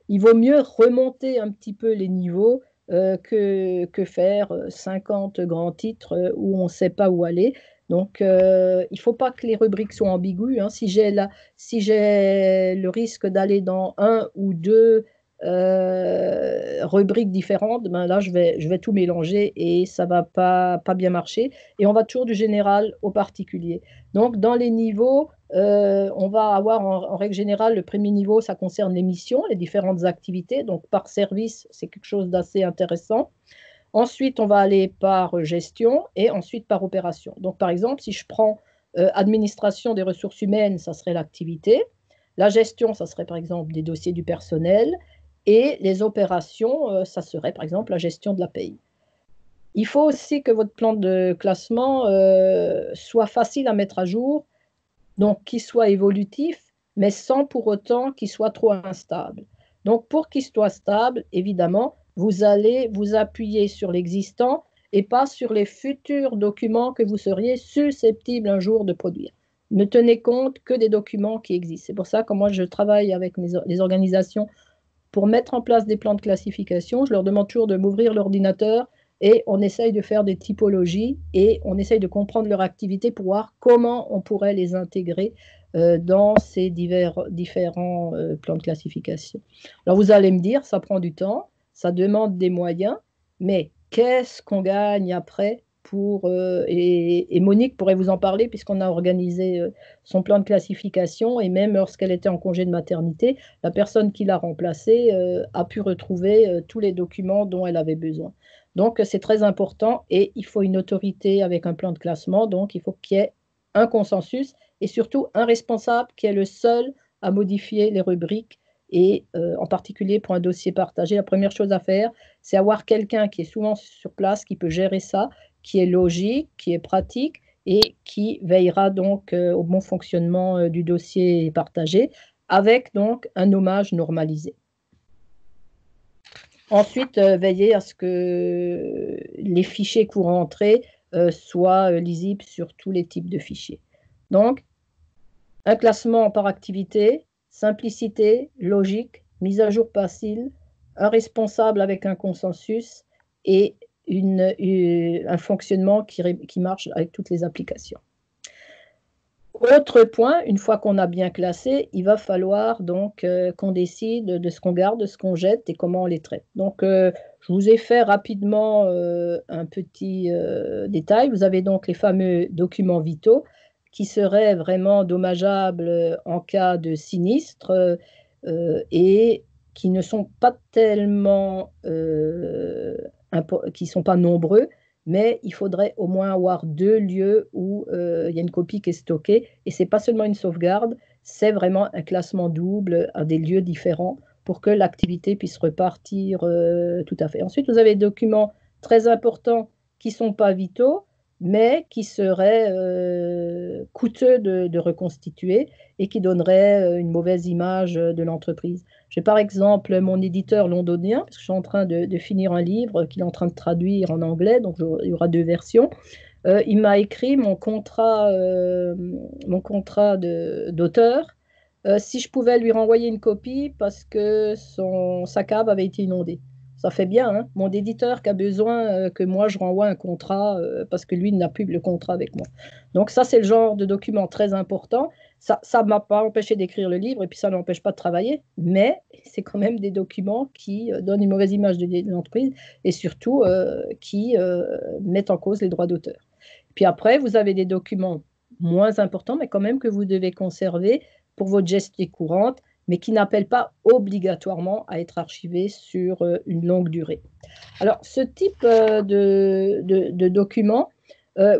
il vaut mieux remonter un petit peu les niveaux que faire 50 grands titres où on ne sait pas où aller. Donc, il ne faut pas que les rubriques soient ambiguës. Hein. Si j'ai le risque d'aller dans un ou deux rubriques différentes, ben là, je vais tout mélanger et ça ne va pas bien marcher. Et on va toujours du général au particulier. Donc, dans les niveaux, on va avoir en règle générale, le premier niveau, ça concerne les missions, les différentes activités. Donc, par service, c'est quelque chose d'assez intéressant. Ensuite, on va aller par gestion et ensuite par opération. Donc, par exemple, si je prends administration des ressources humaines, ça serait l'activité. La gestion, ça serait par exemple des dossiers du personnel. Et les opérations, ça serait par exemple la gestion de la paye. Il faut aussi que votre plan de classement soit facile à mettre à jour, donc qu'il soit évolutif, mais sans pour autant qu'il soit trop instable. Donc, pour qu'il soit stable, évidemment, vous allez vous appuyer sur l'existant et pas sur les futurs documents que vous seriez susceptibles un jour de produire. Ne tenez compte que des documents qui existent. C'est pour ça que moi, je travaille avec les organisations pour mettre en place des plans de classification. Je leur demande toujours de m'ouvrir l'ordinateur et on essaye de faire des typologies et on essaye de comprendre leur activité pour voir comment on pourrait les intégrer dans ces différents plans de classification. Alors vous allez me dire, ça prend du temps, ça demande des moyens, mais qu'est-ce qu'on gagne après et Monique pourrait vous en parler puisqu'on a organisé son plan de classification et même lorsqu'elle était en congé de maternité, la personne qui l'a remplacée a pu retrouver tous les documents dont elle avait besoin. Donc, c'est très important et il faut une autorité avec un plan de classement. Donc, il faut qu'il y ait un consensus et surtout un responsable qui est le seul à modifier les rubriques et en particulier pour un dossier partagé, la première chose à faire, c'est avoir quelqu'un qui est souvent sur place, qui peut gérer ça, qui est logique, qui est pratique et qui veillera donc au bon fonctionnement du dossier partagé avec donc un nommage normalisé. Ensuite, veiller à ce que les fichiers courants entrés soient lisibles sur tous les types de fichiers. Donc, un classement par activité, simplicité, logique, mise à jour facile, un responsable avec un consensus et un fonctionnement qui marche avec toutes les applications. Autre point, une fois qu'on a bien classé, il va falloir donc qu'on décide de ce qu'on garde, de ce qu'on jette et comment on les traite. Donc, je vous ai fait rapidement un petit détail. Vous avez donc les fameux documents vitaux qui seraient vraiment dommageables en cas de sinistre et qui ne sont pas tellement, qui ne sont pas nombreux, mais il faudrait au moins avoir 2 lieux où il y a une copie qui est stockée. Et ce n'est pas seulement une sauvegarde, c'est vraiment un classement double à des lieux différents pour que l'activité puisse repartir tout à fait. Ensuite, vous avez des documents très importants qui ne sont pas vitaux, mais qui seraient coûteux de reconstituer et qui donneraient une mauvaise image de l'entreprise. J'ai par exemple mon éditeur londonien, parce que je suis en train de finir un livre qu'il est en train de traduire en anglais, donc il y aura 2 versions. Il m'a écrit mon contrat d'auteur, si je pouvais lui renvoyer une copie parce que sa cave avait été inondée. Ça fait bien, hein, mon éditeur qui a besoin que moi je renvoie un contrat parce que lui n'a plus le contrat avec moi. Donc ça, c'est le genre de document très important. Ça ne m'a pas empêché d'écrire le livre et puis ça n'empêche pas de travailler, mais c'est quand même des documents qui donnent une mauvaise image de l'entreprise et surtout qui mettent en cause les droits d'auteur. Puis après, vous avez des documents moins importants, mais quand même que vous devez conserver pour votre gestion courante, mais qui n'appellent pas obligatoirement à être archivés sur une longue durée. Alors, ce type de documents,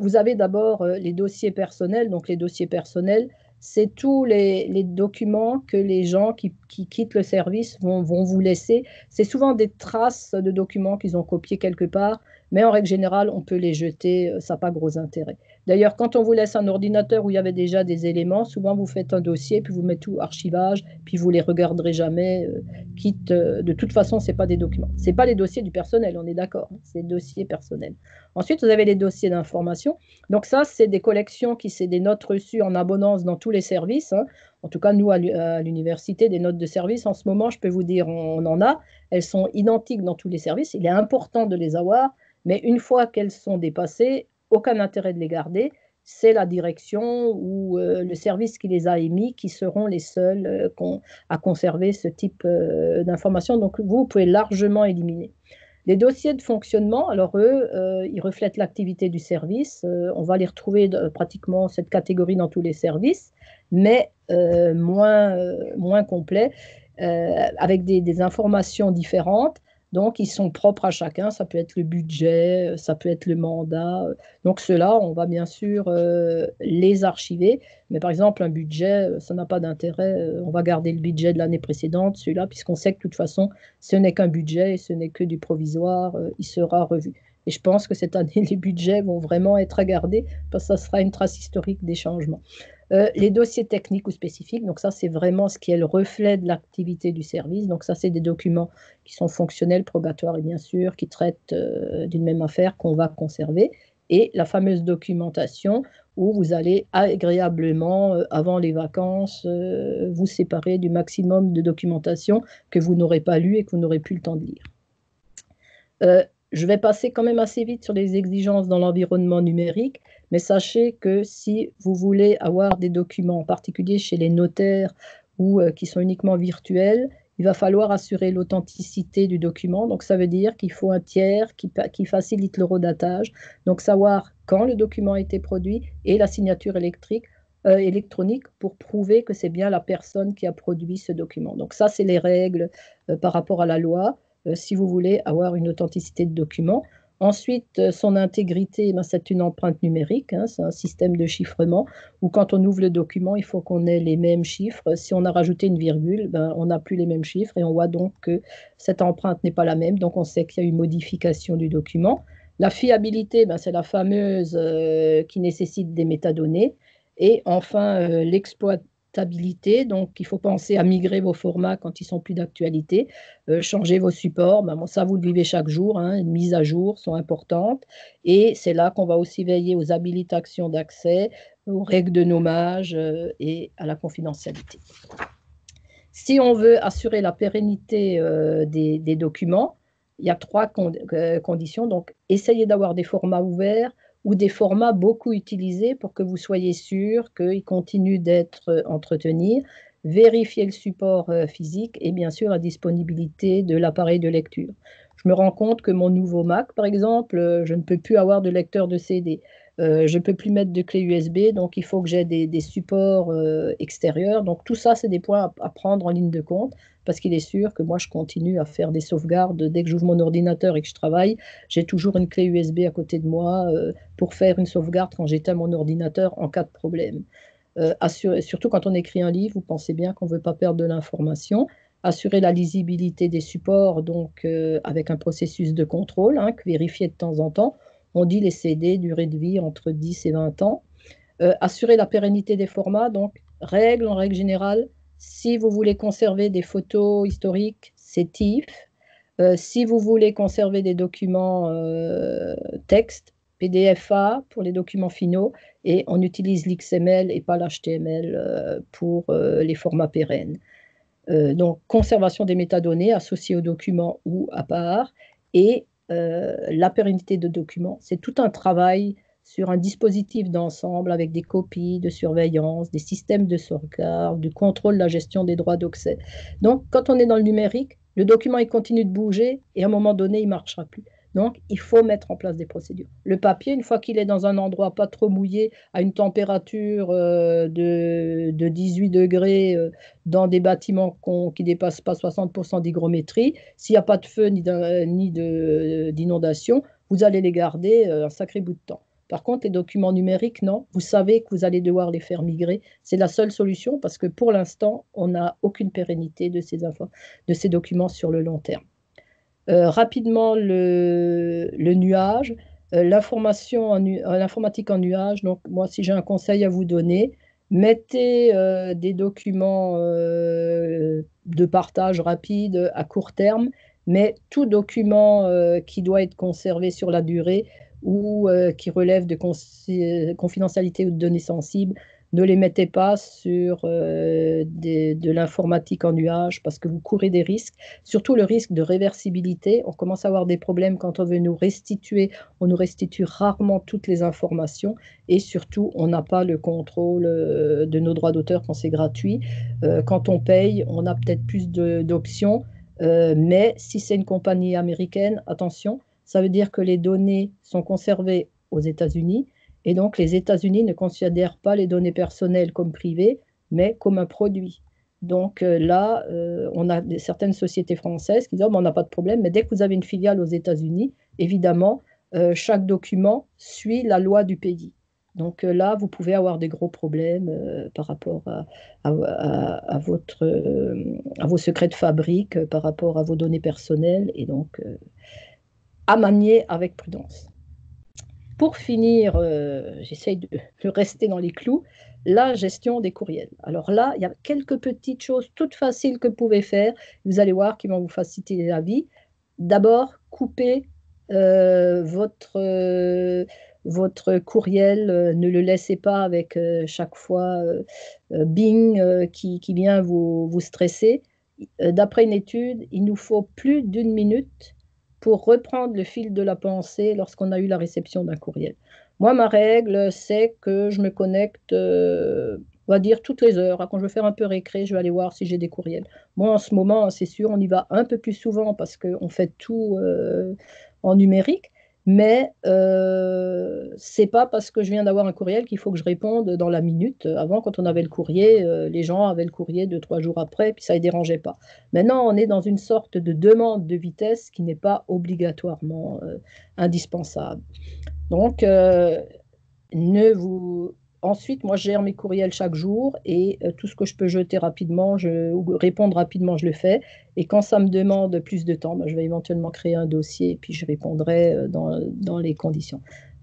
vous avez d'abord les dossiers personnels. Donc, les dossiers personnels, c'est tous les documents que les gens qui quittent le service vont vous laisser. C'est souvent des traces de documents qu'ils ont copiés quelque part, mais en règle générale, on peut les jeter, ça n'a pas gros intérêt. D'ailleurs, quand on vous laisse un ordinateur où il y avait déjà des éléments, souvent vous faites un dossier, puis vous mettez tout archivage, puis vous ne les regarderez jamais, quitte, de toute façon, ce n'est pas des documents. Ce n'est pas les dossiers du personnel, on est d'accord, hein, c'est des dossiers personnels. Ensuite, vous avez les dossiers d'information. Donc ça, c'est des collections c'est des notes reçues en abondance dans tous les services, hein. En tout cas, nous, à l'université, des notes de service, en ce moment, je peux vous dire, on en a. Elles sont identiques dans tous les services. Il est important de les avoir, mais une fois qu'elles sont dépassées, aucun intérêt de les garder. C'est la direction ou le service qui les a émis qui seront les seuls à conserver ce type d'informations. Donc, vous pouvez largement éliminer. Les dossiers de fonctionnement, alors eux, ils reflètent l'activité du service. On va les retrouver pratiquement cette catégorie dans tous les services, mais moins complets, avec des informations différentes. Donc, ils sont propres à chacun. Ça peut être le budget, ça peut être le mandat. Donc, ceux-là, on va bien sûr les archiver. Mais par exemple, un budget, ça n'a pas d'intérêt. On va garder le budget de l'année précédente, celui-là, puisqu'on sait que de toute façon, ce n'est qu'un budget et ce n'est que du provisoire. Il sera revu. Et je pense que cette année, les budgets vont vraiment être à garder parce que ça sera une trace historique des changements. Les dossiers techniques ou spécifiques, donc ça c'est vraiment ce qui est le reflet de l'activité du service. Donc ça c'est des documents qui sont fonctionnels, probatoires et bien sûr qui traitent d'une même affaire qu'on va conserver. Et la fameuse documentation où vous allez agréablement, avant les vacances, vous séparer du maximum de documentation que vous n'aurez pas lu et que vous n'aurez plus le temps de lire. Je vais passer quand même assez vite sur les exigences dans l'environnement numérique, mais sachez que si vous voulez avoir des documents, en particulier chez les notaires ou qui sont uniquement virtuels, il va falloir assurer l'authenticité du document. Donc, ça veut dire qu'il faut un tiers qui facilite l'horodatage, donc savoir quand le document a été produit et la signature électronique pour prouver que c'est bien la personne qui a produit ce document. Donc, ça, c'est les règles par rapport à la loi, si vous voulez avoir une authenticité de document. Ensuite, son intégrité, ben, c'est une empreinte numérique, hein, c'est un système de chiffrement où quand on ouvre le document, il faut qu'on ait les mêmes chiffres. Si on a rajouté une virgule, ben, on n'a plus les mêmes chiffres et on voit donc que cette empreinte n'est pas la même. Donc on sait qu'il y a une modification du document. La fiabilité, ben, c'est la fameuse qui nécessite des métadonnées. Et enfin, l'exploitabilité, donc il faut penser à migrer vos formats quand ils sont plus d'actualité, changer vos supports, ben, bon, ça vous le vivez chaque jour, hein, les mises à jour sont importantes, et c'est là qu'on va aussi veiller aux habilitations d'accès, aux règles de nommage et à la confidentialité. Si on veut assurer la pérennité des documents, il y a trois conditions. Donc, essayez d'avoir des formats ouverts ou des formats beaucoup utilisés pour que vous soyez sûr qu'ils continuent d'être entretenus. Vérifiez le support physique et bien sûr la disponibilité de l'appareil de lecture. Je me rends compte que mon nouveau Mac, par exemple, je ne peux plus avoir de lecteur de CD. Je ne peux plus mettre de clé USB, donc il faut que j'ai des supports extérieurs. Donc tout ça, c'est des points à prendre en ligne de compte, parce qu'il est sûr que moi, je continue à faire des sauvegardes. Dès que j'ouvre mon ordinateur et que je travaille, j'ai toujours une clé USB à côté de moi pour faire une sauvegarde quand j'éteins mon ordinateur en cas de problème. Surtout quand on écrit un livre, vous pensez bien qu'on ne veut pas perdre de l'information. Assurer la lisibilité des supports, donc avec un processus de contrôle, hein, vérifier de temps en temps. On dit les CD, durée de vie entre 10 et 20 ans. Assurer la pérennité des formats, donc en règle générale, si vous voulez conserver des photos historiques, c'est TIFF. Si vous voulez conserver des documents texte, PDFA pour les documents finaux, et on utilise l'XML et pas l'HTML pour les formats pérennes. Donc, conservation des métadonnées associées aux documents ou à part, et la pérennité de documents. C'est tout un travail sur un dispositif d'ensemble avec des copies de surveillance, des systèmes de sauvegarde, du contrôle de la gestion des droits d'accès. Donc, quand on est dans le numérique, le document, il continue de bouger et à un moment donné, il ne marchera plus. Donc, il faut mettre en place des procédures. Le papier, une fois qu'il est dans un endroit pas trop mouillé, à une température de 18 degrés, dans des bâtiments qui ne dépassent pas 60% d'hygrométrie, s'il n'y a pas de feu ni d'inondation, vous allez les garder un sacré bout de temps. Par contre, les documents numériques, non. Vous savez que vous allez devoir les faire migrer. C'est la seule solution parce que pour l'instant, on n'a aucune pérennité de ces documents sur le long terme. Rapidement, le nuage, l'informatique en nuage. Donc, moi, si j'ai un conseil à vous donner, mettez des documents de partage rapide à court terme, mais tout document qui doit être conservé sur la durée ou qui relève de confidentialité ou de données sensibles, ne les mettez pas sur de l'informatique en nuage parce que vous courez des risques, surtout le risque de réversibilité. On commence à avoir des problèmes quand on veut nous restituer. On nous restitue rarement toutes les informations et surtout, on n'a pas le contrôle de nos droits d'auteur quand c'est gratuit. Quand on paye, on a peut-être plus d'options, mais si c'est une compagnie américaine, attention, ça veut dire que les données sont conservées aux États-Unis. Et donc, les États-Unis ne considèrent pas les données personnelles comme privées, mais comme un produit. Donc là, on a certaines sociétés françaises qui disent oh, ben, on n'a pas de problème, mais dès que vous avez une filiale aux États-Unis, évidemment, chaque document suit la loi du pays. Donc là, vous pouvez avoir des gros problèmes par rapport à vos secrets de fabrique, par rapport à vos données personnelles, et donc à manier avec prudence. Pour finir, j'essaye de rester dans les clous, la gestion des courriels. Alors là, il y a quelques petites choses toutes faciles que vous pouvez faire. Vous allez voir qui vont vous faciliter la vie. D'abord, coupez votre courriel. Ne le laissez pas avec chaque fois Bing qui vient vous stresser. D'après une étude, il nous faut plus d'1 minute pour reprendre le fil de la pensée lorsqu'on a eu la réception d'un courriel. Moi, ma règle, c'est que je me connecte on va dire toutes les heures. Quand je veux faire un peu récré, je vais aller voir si j'ai des courriels. Moi, en ce moment, c'est sûr, on y va un peu plus souvent parce qu'on fait tout en numérique. Mais c'est pas parce que je viens d'avoir un courriel qu'il faut que je réponde dans la minute. Avant, quand on avait le courrier, les gens avaient le courrier 2, 3 jours après, puis ça ne les dérangeait pas. Maintenant, on est dans une sorte de demande de vitesse qui n'est pas obligatoirement indispensable. Donc, ne vous... Ensuite, moi, je gère mes courriels chaque jour et tout ce que je peux jeter rapidement ou répondre rapidement, je le fais. Et quand ça me demande plus de temps, ben, je vais éventuellement créer un dossier et puis je répondrai dans les conditions.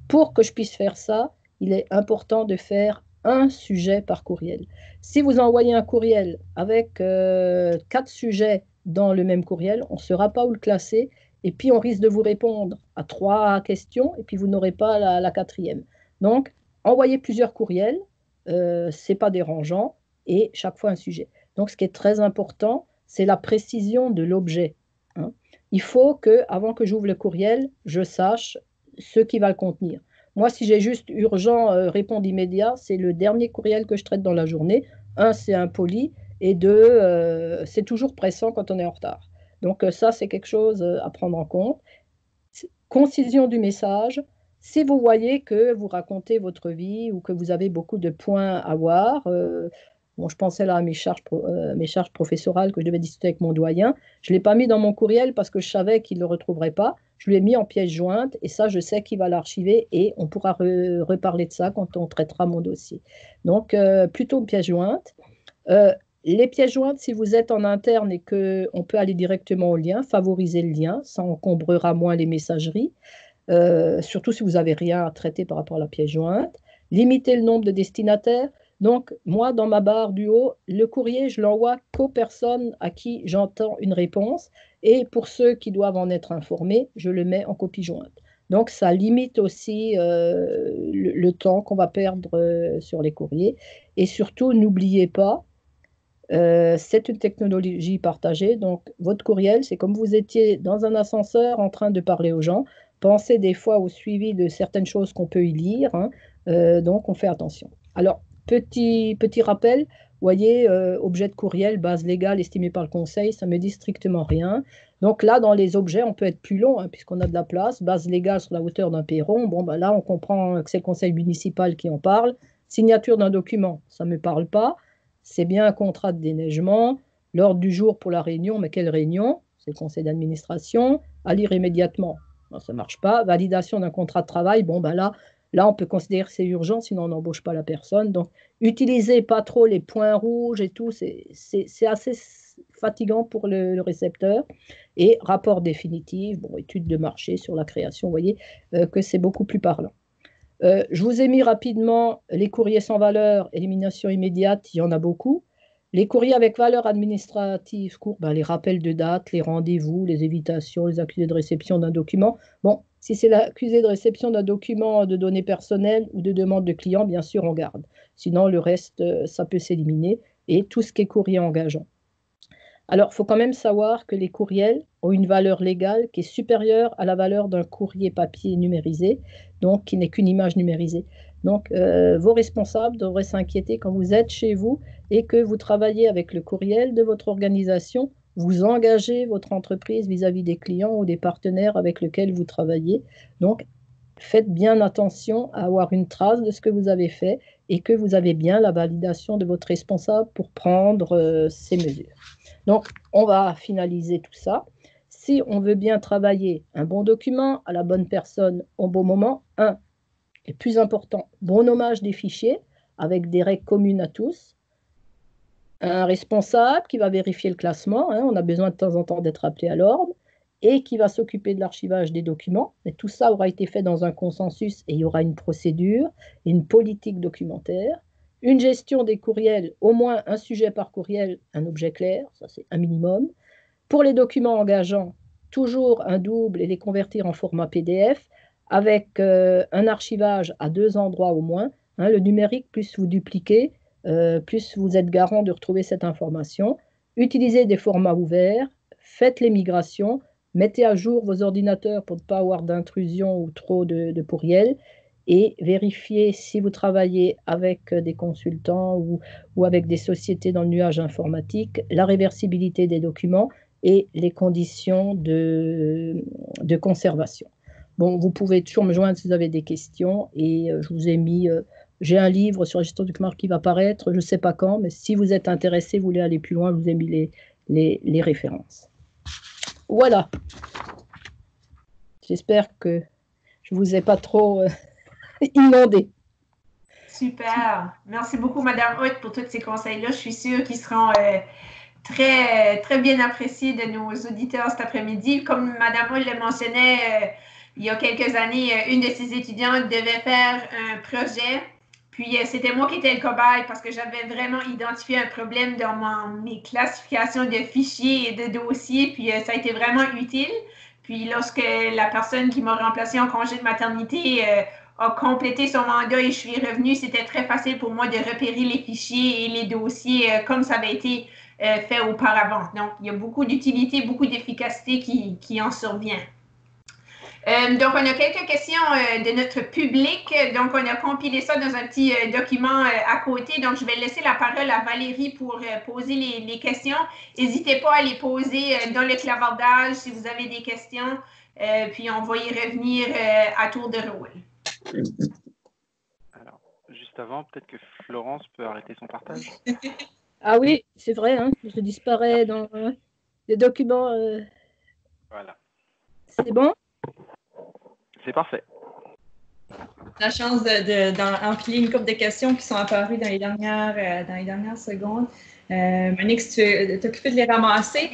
Pour que je puisse faire ça, il est important de faire un sujet par courriel. Si vous envoyez un courriel avec 4 sujets dans le même courriel, on ne saura pas où le classer et puis on risque de vous répondre à 3 questions et puis vous n'aurez pas la quatrième. Donc, envoyer plusieurs courriels, ce n'est pas dérangeant, et chaque fois un sujet. Donc, ce qui est très important, c'est la précision de l'objet. Hein. Il faut que, avant que j'ouvre le courriel, je sache ce qui va le contenir. Moi, si j'ai juste urgent, répondre immédiat, c'est le dernier courriel que je traite dans la journée. Un, c'est impoli, et deux, c'est toujours pressant quand on est en retard. Donc, ça, c'est quelque chose à prendre en compte. Concision du message. Si vous voyez que vous racontez votre vie ou que vous avez beaucoup de points à voir, bon, je pensais là à mes charges professorales que je devais discuter avec mon doyen. Je ne l'ai pas mis dans mon courriel parce que je savais qu'il ne le retrouverait pas. Je lui ai mis en pièce jointe et ça, je sais qu'il va l'archiver et on pourra reparler de ça quand on traitera mon dossier. Donc, plutôt une pièce jointe. Les pièces jointes, si vous êtes en interne et qu'on peut aller directement au lien, favorisez le lien, ça encombrera moins les messageries, surtout si vous n'avez rien à traiter par rapport à la pièce jointe. Limitez le nombre de destinataires. Donc, moi, dans ma barre du haut, le courrier, je l'envoie qu'aux personnes à qui j'entends une réponse. Et pour ceux qui doivent en être informés, je le mets en copie jointe. Donc, ça limite aussi le temps qu'on va perdre sur les courriers. Et surtout, n'oubliez pas, c'est une technologie partagée, donc votre courriel, c'est comme vous étiez dans un ascenseur en train de parler aux gens. Pensez des fois au suivi de certaines choses qu'on peut y lire, hein. Donc on fait attention. Alors, petit rappel, voyez, objet de courriel, base légale estimée par le conseil, ça ne me dit strictement rien. Donc là, dans les objets, on peut être plus long, hein, puisqu'on a de la place. Base légale sur la hauteur d'un perron, bon, ben là, on comprend que c'est le conseil municipal qui en parle. Signature d'un document, ça ne me parle pas. C'est bien un contrat de déneigement, l'ordre du jour pour la réunion, mais quelle réunion? C'est le conseil d'administration, à lire immédiatement. Non, ça ne marche pas. Validation d'un contrat de travail, bon, ben là, on peut considérer que c'est urgent, sinon on n'embauche pas la personne. Donc, utilisez pas trop les points rouges et tout, c'est assez fatigant pour le récepteur. Et rapport définitif, bon, étude de marché sur la création, vous voyez que c'est beaucoup plus parlant. Je vous ai mis rapidement les courriers sans valeur, élimination immédiate, il y en a beaucoup. Les courriers avec valeur administrative courte, ben, les rappels de date, les rendez-vous, les évitations, les accusés de réception d'un document. Bon, si c'est l'accusé de réception d'un document de données personnelles ou de demande de client, bien sûr, on garde. Sinon, le reste, ça peut s'éliminer. Et tout ce qui est courrier engageant. Alors, il faut quand même savoir que les courriels ont une valeur légale qui est supérieure à la valeur d'un courrier papier numérisé, donc qui n'est qu'une image numérisée. Donc, vos responsables devraient s'inquiéter quand vous êtes chez vous et que vous travaillez avec le courriel de votre organisation, vous engagez votre entreprise vis-à-vis des clients ou des partenaires avec lesquels vous travaillez. Donc, faites bien attention à avoir une trace de ce que vous avez fait et que vous avez bien la validation de votre responsable pour prendre ces mesures. Donc, on va finaliser tout ça. Si on veut bien travailler un bon document à la bonne personne au bon moment, et plus important, bon nommage des fichiers avec des règles communes à tous, un responsable qui va vérifier le classement, hein, on a besoin de temps en temps d'être appelé à l'ordre, et qui va s'occuper de l'archivage des documents. Et tout ça aura été fait dans un consensus et il y aura une procédure, une politique documentaire, une gestion des courriels, au moins un sujet par courriel, un objet clair, ça c'est un minimum. Pour les documents engageants, toujours un double et les convertir en format PDF avec un archivage à 2 endroits au moins. Hein, le numérique, plus vous dupliquez, plus vous êtes garant de retrouver cette information. Utilisez des formats ouverts, faites les migrations, mettez à jour vos ordinateurs pour ne pas avoir d'intrusion ou trop de courriels et vérifier si vous travaillez avec des consultants ou avec des sociétés dans le nuage informatique, la réversibilité des documents et les conditions de conservation. Bon, vous pouvez toujours me joindre si vous avez des questions et je vous ai mis, j'ai un livre sur la gestion du documents qui va paraître, je ne sais pas quand, mais si vous êtes intéressé, vous voulez aller plus loin, je vous ai mis les références. Voilà. J'espère que je ne vous ai pas trop inondé. Super. Merci beaucoup, Madame Hood, pour tous ces conseils-là. Je suis sûre qu'ils seront très bien appréciés de nos auditeurs cet après-midi. Comme Madame Hood le mentionnait, il y a quelques années, une de ses étudiantes devait faire un projet. Puis, c'était moi qui étais le cobaye parce que j'avais vraiment identifié un problème dans mes classifications de fichiers et de dossiers. Puis, ça a été vraiment utile. Puis, lorsque la personne qui m'a remplacée en congé de maternité a complété son mandat et je suis revenue, c'était très facile pour moi de repérer les fichiers et les dossiers comme ça avait été fait auparavant. Donc, il y a beaucoup d'utilité, beaucoup d'efficacité qui en survient. Donc, on a quelques questions de notre public. Donc, on a compilé ça dans un petit document à côté. Donc, je vais laisser la parole à Valérie pour poser les questions. N'hésitez pas à les poser dans le clavardage si vous avez des questions. Puis, on va y revenir à tour de rôle. Alors, juste avant, peut-être que Florence peut arrêter son partage. Ah oui, c'est vrai, hein, je disparais dans les documents. Voilà. C'est bon? C'est parfait. La chance d'empiler une couple de questions qui sont apparues dans les dernières secondes. Manix, tu t'es occupé de les ramasser.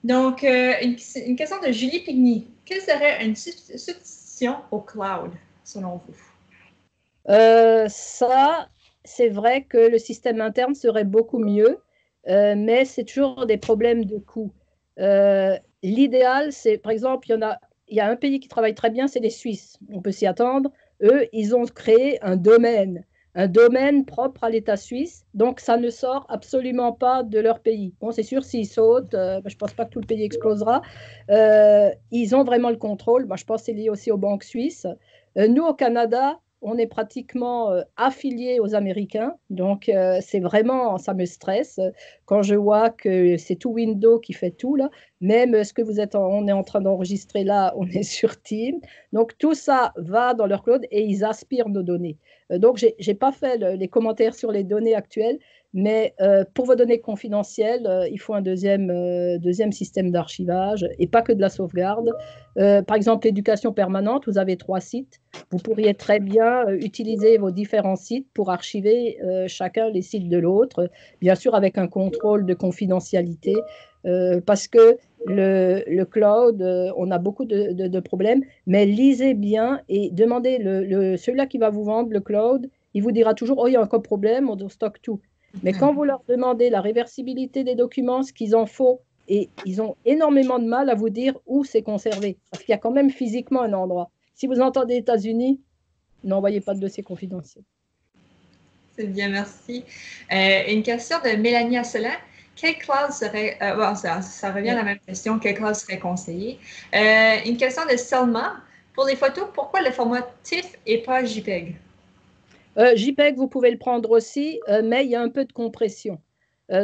Donc, une question de Julie Pigny. Quelle serait une substitution au cloud, selon vous? Ça, c'est vrai que le système interne serait beaucoup mieux, mais c'est toujours des problèmes de coût. L'idéal, c'est, par exemple, il y a un pays qui travaille très bien, c'est les Suisses. On peut s'y attendre. Eux, ils ont créé un domaine propre à l'État suisse, donc ça ne sort absolument pas de leur pays. Bon, c'est sûr, s'ils sautent, je ne pense pas que tout le pays explosera. Ils ont vraiment le contrôle. Je pense que c'est lié aussi aux banques suisses. Nous, au Canada, on est pratiquement affilié aux Américains, donc c'est vraiment, ça me stresse quand je vois que c'est tout Windows qui fait tout là. Même ce que on est en train d'enregistrer là, on est sur Teams. Donc tout ça va dans leur cloud et ils aspirent nos données. Donc j'ai pas fait les commentaires sur les données actuelles, mais pour vos données confidentielles, il faut un deuxième système d'archivage et pas que de la sauvegarde. Par exemple, l'éducation permanente, vous avez 3 sites. Vous pourriez très bien utiliser vos différents sites pour archiver chacun les sites de l'autre, bien sûr avec un contrôle de confidentialité, parce que le cloud, on a beaucoup de problèmes, mais lisez bien et demandez celui-là qui va vous vendre le cloud, il vous dira toujours « Oh, il y a encore problème, on stocke tout ». Mais quand vous leur demandez la réversibilité des documents, ce qu'ils en font, et ils ont énormément de mal à vous dire où c'est conservé, parce qu'il y a quand même physiquement un endroit. Si vous entendez États-Unis, n'envoyez pas de dossier confidentiel. C'est bien, merci. Une question de Mélanie Asselin. Quelle classe serait, ça revient à la même question, quelle classe serait conseillée? Une question de Selma. Pour les photos, pourquoi le format TIFF et pas JPEG? JPEG, vous pouvez le prendre aussi, mais il y a un peu de compression.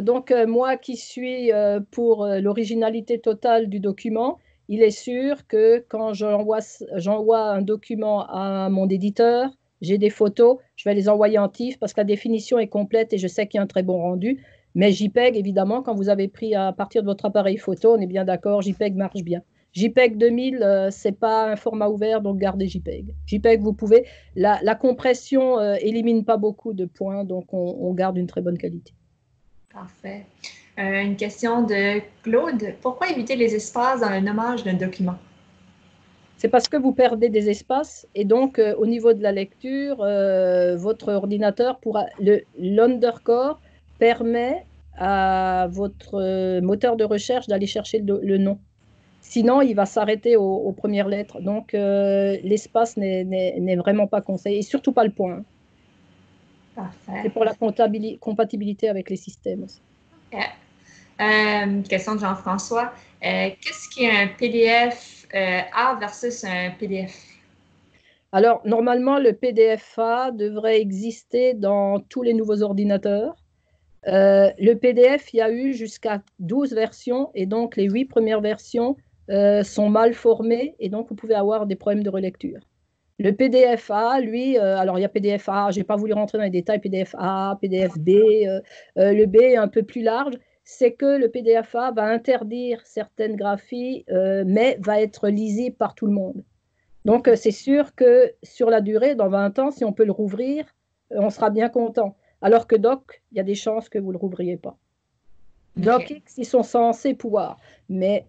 Donc, moi qui suis pour l'originalité totale du document, il est sûr que quand j'envoie un document à mon éditeur, j'ai des photos, je vais les envoyer en TIFF parce que la définition est complète et je sais qu'il y a un très bon rendu. Mais JPEG, évidemment, quand vous avez pris à partir de votre appareil photo, on est bien d'accord, JPEG marche bien. JPEG 2000, ce n'est pas un format ouvert, donc gardez JPEG. JPEG, vous pouvez. La compression élimine pas beaucoup de points, donc on garde une très bonne qualité. Parfait. Une question de Claude. Pourquoi éviter les espaces dans le nommage d'un document? C'est parce que vous perdez des espaces et donc au niveau de la lecture, votre ordinateur l'undercore permet à votre moteur de recherche d'aller chercher le nom. Sinon, il va s'arrêter aux premières lettres. Donc, l'espace n'est vraiment pas conseillé, et surtout pas le point. Parfait. C'est pour la compatibilité avec les systèmes aussi. Okay. Question de Jean-François. Qu'est-ce qui est un PDF A versus un PDF? Alors, normalement, le PDF-A devrait exister dans tous les nouveaux ordinateurs. Le PDF, il y a eu jusqu'à 12 versions et donc les 8 premières versions sont mal formées et donc vous pouvez avoir des problèmes de relecture. Le PDF-A, lui, alors il y a PDF-A, je n'ai pas voulu rentrer dans les détails, PDF-A, PDF-B, le B est un peu plus large, c'est que le PDF-A va interdire certaines graphies, mais va être lisible par tout le monde. Donc c'est sûr que sur la durée, dans 20 ans, si on peut le rouvrir, on sera bien content. Alors que Doc, il y a des chances que vous ne le rouvriez pas. Okay. DocX, ils sont censés pouvoir, mais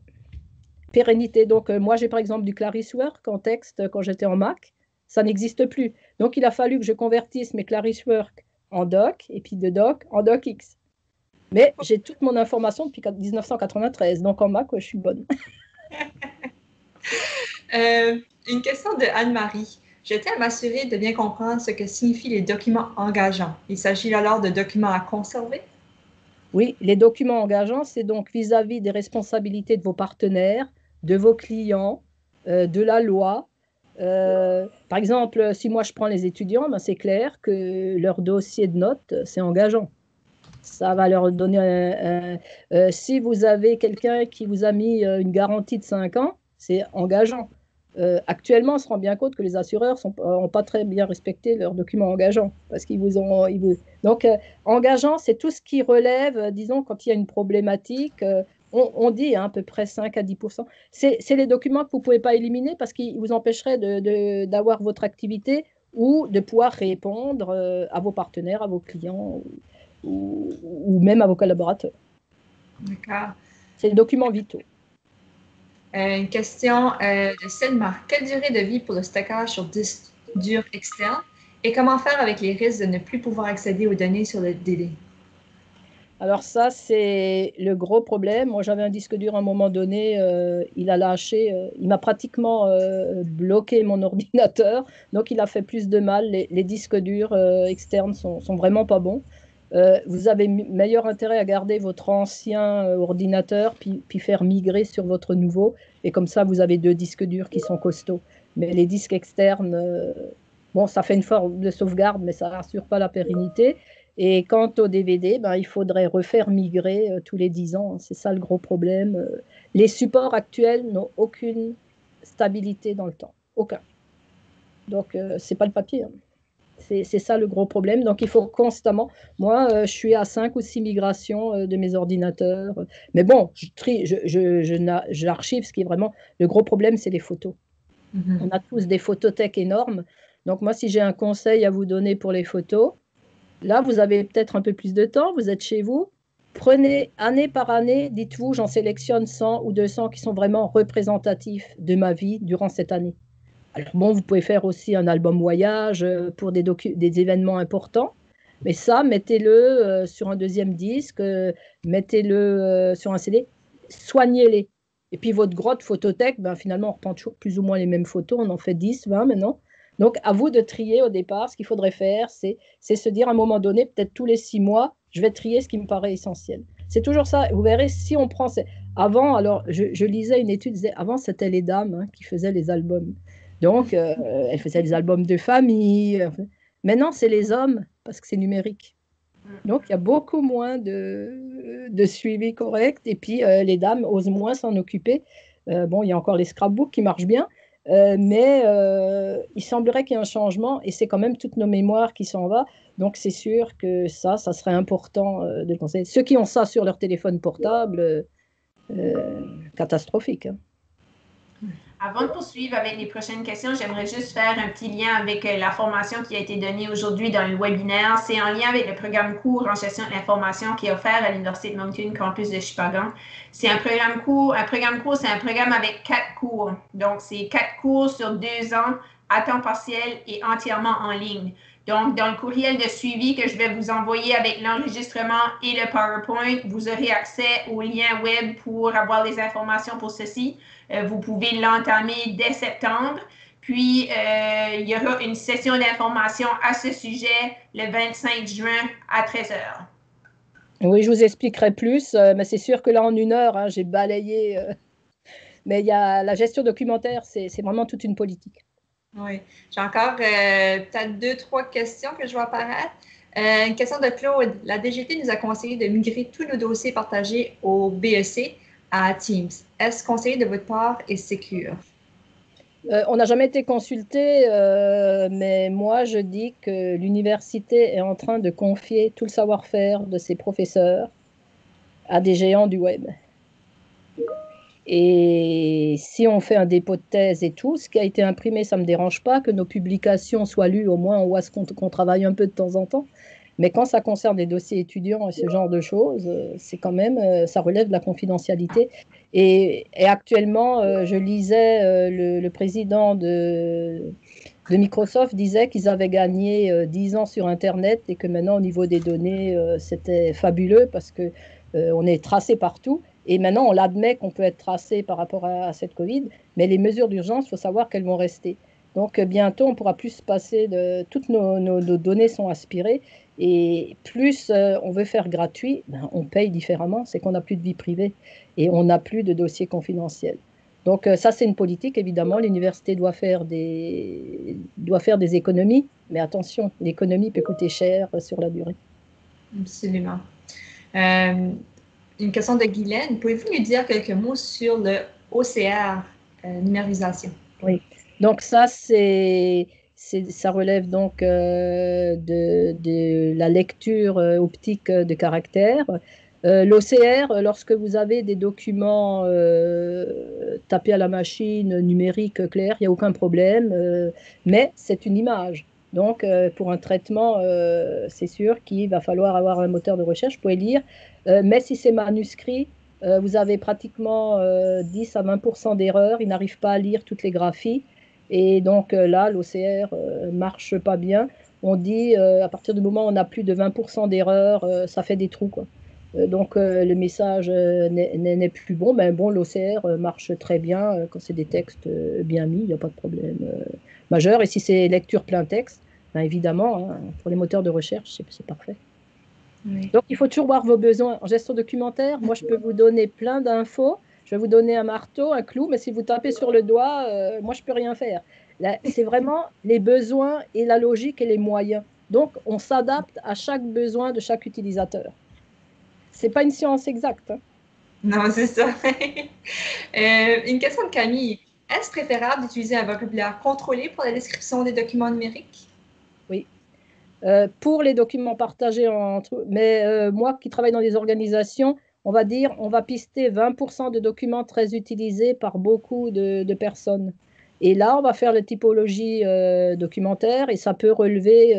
pérennité. Donc, moi, j'ai par exemple du ClarisWorks en texte quand j'étais en Mac. Ça n'existe plus. Donc, il a fallu que je convertisse mes ClarisWorks en Doc et puis de Doc en DocX. Mais j'ai toute mon information depuis 1993. Donc, en Mac, ouais, je suis bonne. Une question de Anne-Marie. Je tiens à m'assurer de bien comprendre ce que signifient les documents engageants. Il s'agit alors de documents à conserver? Oui, les documents engageants, c'est donc vis-à-vis des responsabilités de vos partenaires, de vos clients, de la loi. Par exemple, si moi je prends les étudiants, ben c'est clair que leur dossier de notes, c'est engageant. Ça va leur donner si vous avez quelqu'un qui vous a mis une garantie de 5 ans, c'est engageant. Actuellement, on se rend bien compte que les assureurs n'ont pas très bien respecté leurs documents engageants parce qu'ils vous ont. Donc, engageant, c'est tout ce qui relève, disons, quand il y a une problématique, on dit à peu près 5 à 10%. C'est les documents que vous ne pouvez pas éliminer parce qu'ils vous empêcheraient d'avoir votre activité ou de pouvoir répondre à vos partenaires, à vos clients ou même à vos collaborateurs. D'accord. C'est les documents vitaux. Une question de Selma. Quelle durée de vie pour le stockage sur disque dur externe et comment faire avec les risques de ne plus pouvoir accéder aux données sur le DD? Alors ça, c'est le gros problème. Moi, j'avais un disque dur à un moment donné, il a lâché, il m'a pratiquement bloqué mon ordinateur, donc il a fait plus de mal. Les disques durs externes sont vraiment pas bons. Vous avez meilleur intérêt à garder votre ancien ordinateur, puis faire migrer sur votre nouveau. Et comme ça, vous avez 2 disques durs qui sont costauds. Mais les disques externes, bon, ça fait une forme de sauvegarde, mais ça n'assure pas la pérennité. Et quant au DVD, ben, il faudrait refaire migrer tous les 10 ans. C'est ça le gros problème. Les supports actuels n'ont aucune stabilité dans le temps. Aucun. Donc, ce n'est pas le papier. Hein. C'est ça le gros problème. Donc, il faut constamment. Moi, je suis à 5 ou 6 migrations de mes ordinateurs. Mais bon, j'archive. Ce qui est vraiment le gros problème, c'est les photos. On a tous des photothèques énormes. Donc, moi, si j'ai un conseil à vous donner pour les photos, là, vous avez peut-être un peu plus de temps. Vous êtes chez vous. Prenez année par année, dites-vous, j'en sélectionne 100 ou 200 qui sont vraiment représentatifs de ma vie durant cette année. Alors bon, vous pouvez faire aussi un album voyage pour des événements importants, mais ça, mettez-le sur un deuxième disque, mettez-le sur un CD, soignez-les. Et puis votre grotte photothèque, ben, finalement, on reprend toujours plus ou moins les mêmes photos, on en fait 10, 20 maintenant. Donc, à vous de trier au départ. Ce qu'il faudrait faire, c'est se dire à un moment donné, peut-être tous les 6 mois, je vais trier ce qui me paraît essentiel. C'est toujours ça. Vous verrez, si on prend... Avant, alors, je lisais une étude, avant, c'était les dames qui faisaient les albums. Donc, elle faisait des albums de famille. Maintenant, c'est les hommes, parce que c'est numérique. Donc, il y a beaucoup moins de suivi correct. Et puis, les dames osent moins s'en occuper. Bon, il y a encore les scrapbooks qui marchent bien. Mais il semblerait qu'il y ait un changement. Et c'est quand même toutes nos mémoires qui s'en vont. Donc, c'est sûr que ça serait important de penser. Ceux qui ont ça sur leur téléphone portable, catastrophique. Hein. Avant de poursuivre avec les prochaines questions, j'aimerais juste faire un petit lien avec la formation qui a été donnée aujourd'hui dans le webinaire. C'est en lien avec le programme cours en gestion de l'information qui est offert à l'Université de Moncton, campus de Shippagan. C'est un programme cours. Un programme cours, c'est un programme avec 4 cours. Donc, c'est 4 cours sur 2 ans à temps partiel et entièrement en ligne. Donc, dans le courriel de suivi que je vais vous envoyer avec l'enregistrement et le PowerPoint, vous aurez accès au lien web pour avoir les informations pour ceci. Vous pouvez l'entamer dès septembre. Puis, il y aura une session d'information à ce sujet le 25 juin à 13h. Oui, je vous expliquerai plus, mais c'est sûr que là, en 1 heure, j'ai balayé. Mais il y a la gestion documentaire, c'est vraiment toute une politique. Oui. J'ai encore peut-être 2-3 questions que je vois apparaître. Une question de Claude. La DGT nous a conseillé de migrer tous nos dossiers partagés au BEC à Teams. Est-ce conseillé de votre part et sécure? On n'a jamais été consulté, mais moi je dis que l'université est en train de confier tout le savoir-faire de ses professeurs à des géants du web. Et si on fait un dépôt de thèse et tout, ce qui a été imprimé, ça ne me dérange pas, que nos publications soient lues, au moins on voit qu'on travaille un peu de temps en temps. Mais quand ça concerne des dossiers étudiants et ce genre de choses, c'est quand même, ça relève de la confidentialité. Et actuellement, je lisais le président de Microsoft disait qu'ils avaient gagné 10 ans sur Internet et que maintenant, au niveau des données, c'était fabuleux parce que on est tracé partout. Et maintenant, on l'admet qu'on peut être tracé par rapport à cette Covid, mais les mesures d'urgence, il faut savoir qu'elles vont rester. Donc, bientôt, on pourra plus se passer de... Toutes nos données sont aspirées. Et plus on veut faire gratuit, ben, on paye différemment. C'est qu'on n'a plus de vie privée et on n'a plus de dossiers confidentiels. Donc, ça, c'est une politique, évidemment. L'université doit faire des économies. Mais attention, l'économie peut coûter cher sur la durée. Absolument. Une question de Guylaine. Pouvez-vous nous dire quelques mots sur le OCR, numérisation? Oui. Donc ça, ça relève donc de la lecture optique de caractères. L'OCR, lorsque vous avez des documents tapés à la machine, numérique, clair, il n'y a aucun problème, mais c'est une image. Donc, pour un traitement, c'est sûr qu'il va falloir avoir un moteur de recherche. Vous pouvez lire, mais si c'est manuscrit, vous avez pratiquement 10 à 20% d'erreurs. Ils n'arrivent pas à lire toutes les graphies. Et donc là, l'OCR marche pas bien. On dit, à partir du moment où on a plus de 20% d'erreurs, ça fait des trous, quoi. Donc le message n'est plus bon. Mais bon, l'OCR marche très bien quand c'est des textes bien mis, il n'y a pas de problème majeur. Et si c'est lecture plein texte, ben évidemment, hein, pour les moteurs de recherche, c'est parfait. Oui. Donc, il faut toujours voir vos besoins. En gestion documentaire, moi, je peux vous donner plein d'infos. Je vais vous donner un marteau, un clou, mais si vous tapez sur le doigt, moi, je ne peux rien faire. C'est vraiment les besoins et la logique et les moyens. Donc, on s'adapte à chaque besoin de chaque utilisateur. Ce n'est pas une science exacte. Hein. Non, c'est ça. Une question de Camille. Est-ce préférable d'utiliser un vocabulaire contrôlé pour la description des documents numériques? Oui. Pour les documents partagés entre... Mais moi qui travaille dans des organisations, on va dire, on va pister 20% de documents très utilisés par beaucoup de personnes. Et là, on va faire la typologie documentaire et ça peut relever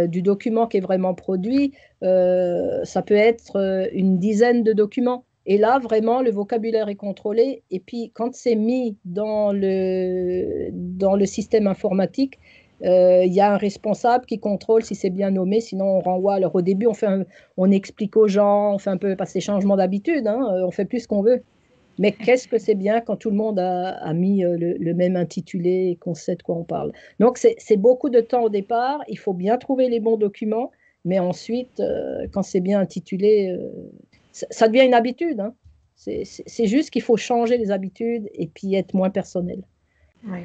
du document qui est vraiment produit. Ça peut être une dizaine de documents. Et là, vraiment, le vocabulaire est contrôlé. Et puis, quand c'est mis dans le système informatique, il y a un responsable qui contrôle si c'est bien nommé, sinon on renvoie. Alors au début, on explique aux gens, on fait un peu passer changement d'habitude, hein, on fait plus ce qu'on veut. Mais qu'est-ce que c'est bien quand tout le monde a mis le même intitulé et qu'on sait de quoi on parle. Donc c'est beaucoup de temps au départ, il faut bien trouver les bons documents, mais ensuite, quand c'est bien intitulé, ça devient une habitude. Hein. C'est juste qu'il faut changer les habitudes et puis être moins personnel. Oui.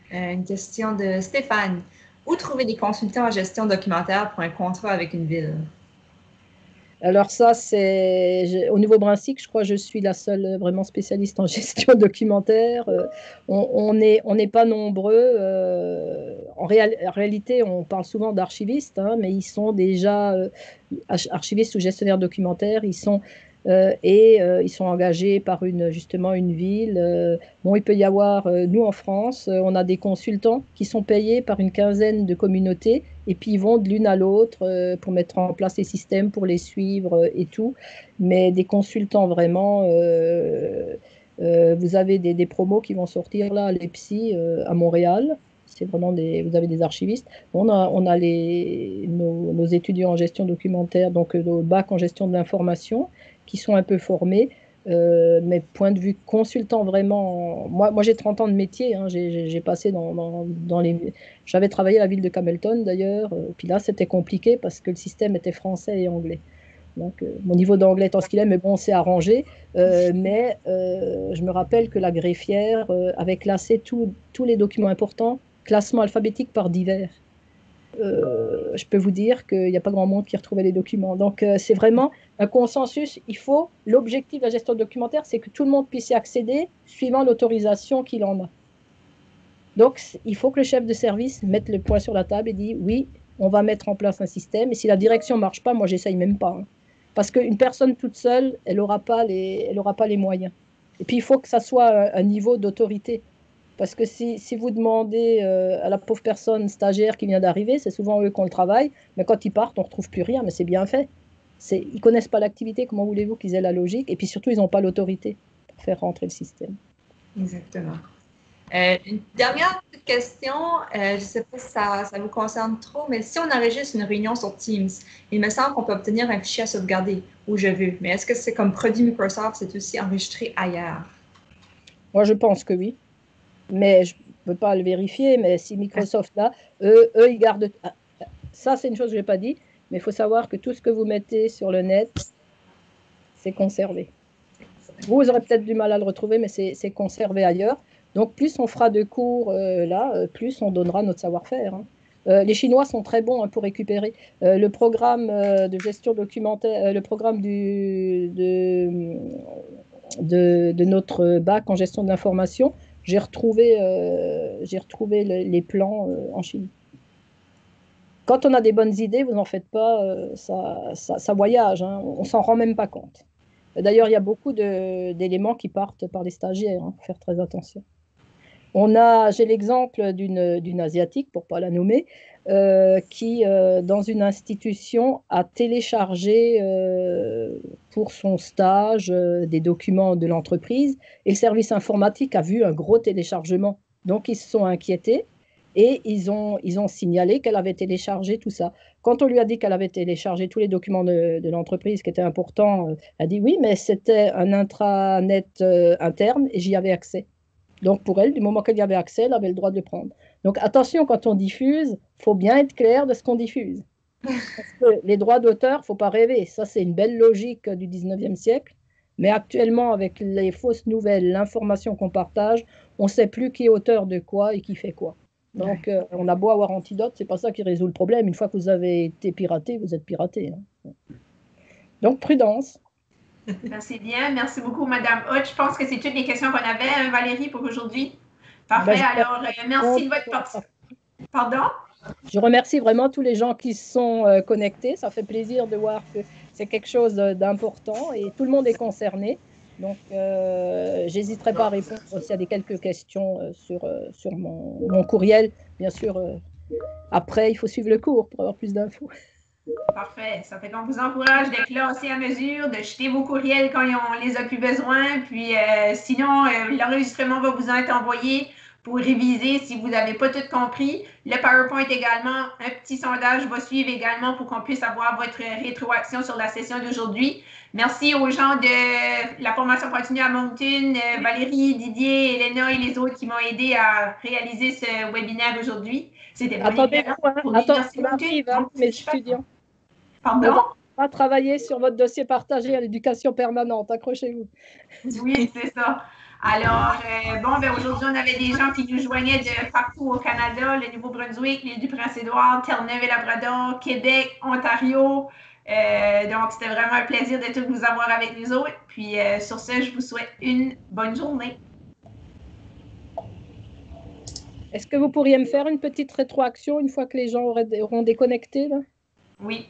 Une question de Stéphane. Où trouver des consultants en gestion documentaire pour un contrat avec une ville? Alors ça, c'est au Nouveau-Brunswick, je crois que je suis la seule vraiment spécialiste en gestion documentaire. On n'est pas nombreux. En réalité, on parle souvent d'archivistes, hein, mais ils sont déjà archivistes ou gestionnaires documentaires. Ils sont ils sont engagés par justement une ville. Bon, il peut y avoir, nous en France, on a des consultants qui sont payés par une quinzaine de communautés et puis ils vont de l'une à l'autre pour mettre en place les systèmes, pour les suivre et tout. Mais des consultants vraiment, vous avez des promos qui vont sortir là à l'EPSI à Montréal. C'est vraiment vous avez des archivistes. On a nos étudiants en gestion documentaire, donc nos bacs en gestion de l'information, qui sont un peu formés. Mais point de vue consultant, vraiment, moi j'ai 30 ans de métier, hein, j'ai passé dans les... J'avais travaillé à la ville de Camelton d'ailleurs, puis là c'était compliqué parce que le système était français et anglais. Donc, mon niveau d'anglais étant ce qu'il est, mais bon, c'est arrangé. Mais je me rappelle que la greffière avait classé tous les documents importants, classement alphabétique par divers. Je peux vous dire qu'il n'y a pas grand monde qui retrouvait les documents. Donc, c'est vraiment un consensus. L'objectif de la gestion documentaire, c'est que tout le monde puisse y accéder suivant l'autorisation qu'il en a. Donc, il faut que le chef de service mette le point sur la table et dise oui, on va mettre en place un système. Et si la direction ne marche pas, moi, j'essaye même pas. Hein. Parce qu'une personne toute seule, elle n'aura pas les moyens. Et puis, il faut que ça soit un niveau d'autorité. Parce que si vous demandez à la pauvre personne stagiaire qui vient d'arriver, c'est souvent eux qui ont le travail, mais quand ils partent, on ne retrouve plus rien, mais c'est bien fait. Ils ne connaissent pas l'activité, comment voulez-vous qu'ils aient la logique? Et puis surtout, ils n'ont pas l'autorité pour faire rentrer le système. Exactement. Une dernière petite question, je ne sais pas si ça vous concerne trop, mais si on enregistre une réunion sur Teams, il me semble qu'on peut obtenir un fichier à sauvegarder où je veux, mais est-ce que c'est comme produit Microsoft, c'est aussi enregistré ailleurs? Moi, je pense que oui. Mais je ne peux pas le vérifier, mais si Microsoft là, eux ils gardent... Ça, c'est une chose que je n'ai pas dit, mais il faut savoir que tout ce que vous mettez sur le net, c'est conservé. Vous aurez peut-être du mal à le retrouver, mais c'est conservé ailleurs. Donc, plus on fera de cours plus on donnera notre savoir-faire. Hein. Les Chinois sont très bons pour récupérer. Le programme de gestion documentaire, le programme de notre bac en gestion de l'information, j'ai retrouvé les plans en Chine. Quand on a des bonnes idées, vous n'en faites pas, ça voyage, hein, on ne s'en rend même pas compte. D'ailleurs, il y a beaucoup d'éléments qui partent par les stagiaires, il faut faire très attention. J'ai l'exemple d'une Asiatique, pour ne pas la nommer, qui, dans une institution, a téléchargé pour son stage des documents de l'entreprise et le service informatique a vu un gros téléchargement. Donc, ils se sont inquiétés et ils ont signalé qu'elle avait téléchargé tout ça. Quand on lui a dit qu'elle avait téléchargé tous les documents de l'entreprise qui étaient importants, elle a dit oui, mais c'était un intranet interne et j'y avais accès. Donc, pour elle, du moment qu'elle y avait accès, elle avait le droit de le prendre. Donc, attention, quand on diffuse, il faut bien être clair de ce qu'on diffuse. Parce que les droits d'auteur, il ne faut pas rêver. Ça, c'est une belle logique du 19e siècle. Mais actuellement, avec les fausses nouvelles, l'information qu'on partage, on ne sait plus qui est auteur de quoi et qui fait quoi. Donc, on a beau avoir antidote, ce n'est pas ça qui résout le problème. Une fois que vous avez été piraté, vous êtes piraté. Hein. Donc, prudence. Merci bien. Merci beaucoup, Madame Hoth. Je pense que c'est toutes les questions qu'on avait, Valérie, pour aujourd'hui. Parfait. Alors, merci de votre participation. Pardon? Je remercie vraiment tous les gens qui sont connectés. Ça fait plaisir de voir que c'est quelque chose d'important et tout le monde est concerné. Donc, j'hésiterai pas à répondre s'il y a quelques questions sur mon courriel. Bien sûr, après, il faut suivre le cours pour avoir plus d'infos. Parfait. Ça fait qu'on vous encourage d'être là aussi à mesure, de jeter vos courriels quand on les a plus besoin. Puis sinon, l'enregistrement va vous être envoyé pour réviser si vous n'avez pas tout compris. Le PowerPoint également, un petit sondage va suivre également pour qu'on puisse avoir votre rétroaction sur la session d'aujourd'hui. Merci aux gens de la formation continue à Moncton, Valérie, Didier, Elena et les autres qui m'ont aidé à réaliser ce webinaire aujourd'hui. C'était vraiment Attendez, mes étudiants. Pardon? On va travailler sur votre dossier partagé à l'éducation permanente. Accrochez-vous. Oui, c'est ça. Alors, aujourd'hui, on avait des gens qui nous joignaient de partout au Canada, le Nouveau-Brunswick, l'île du Prince-Édouard, Terre-Neuve et Labrador, Québec, Ontario. Donc, c'était vraiment un plaisir de tous vous avoir avec nous autres. Puis, sur ce, je vous souhaite une bonne journée. Est-ce que vous pourriez me faire une petite rétroaction une fois que les gens auront déconnecté là? Oui.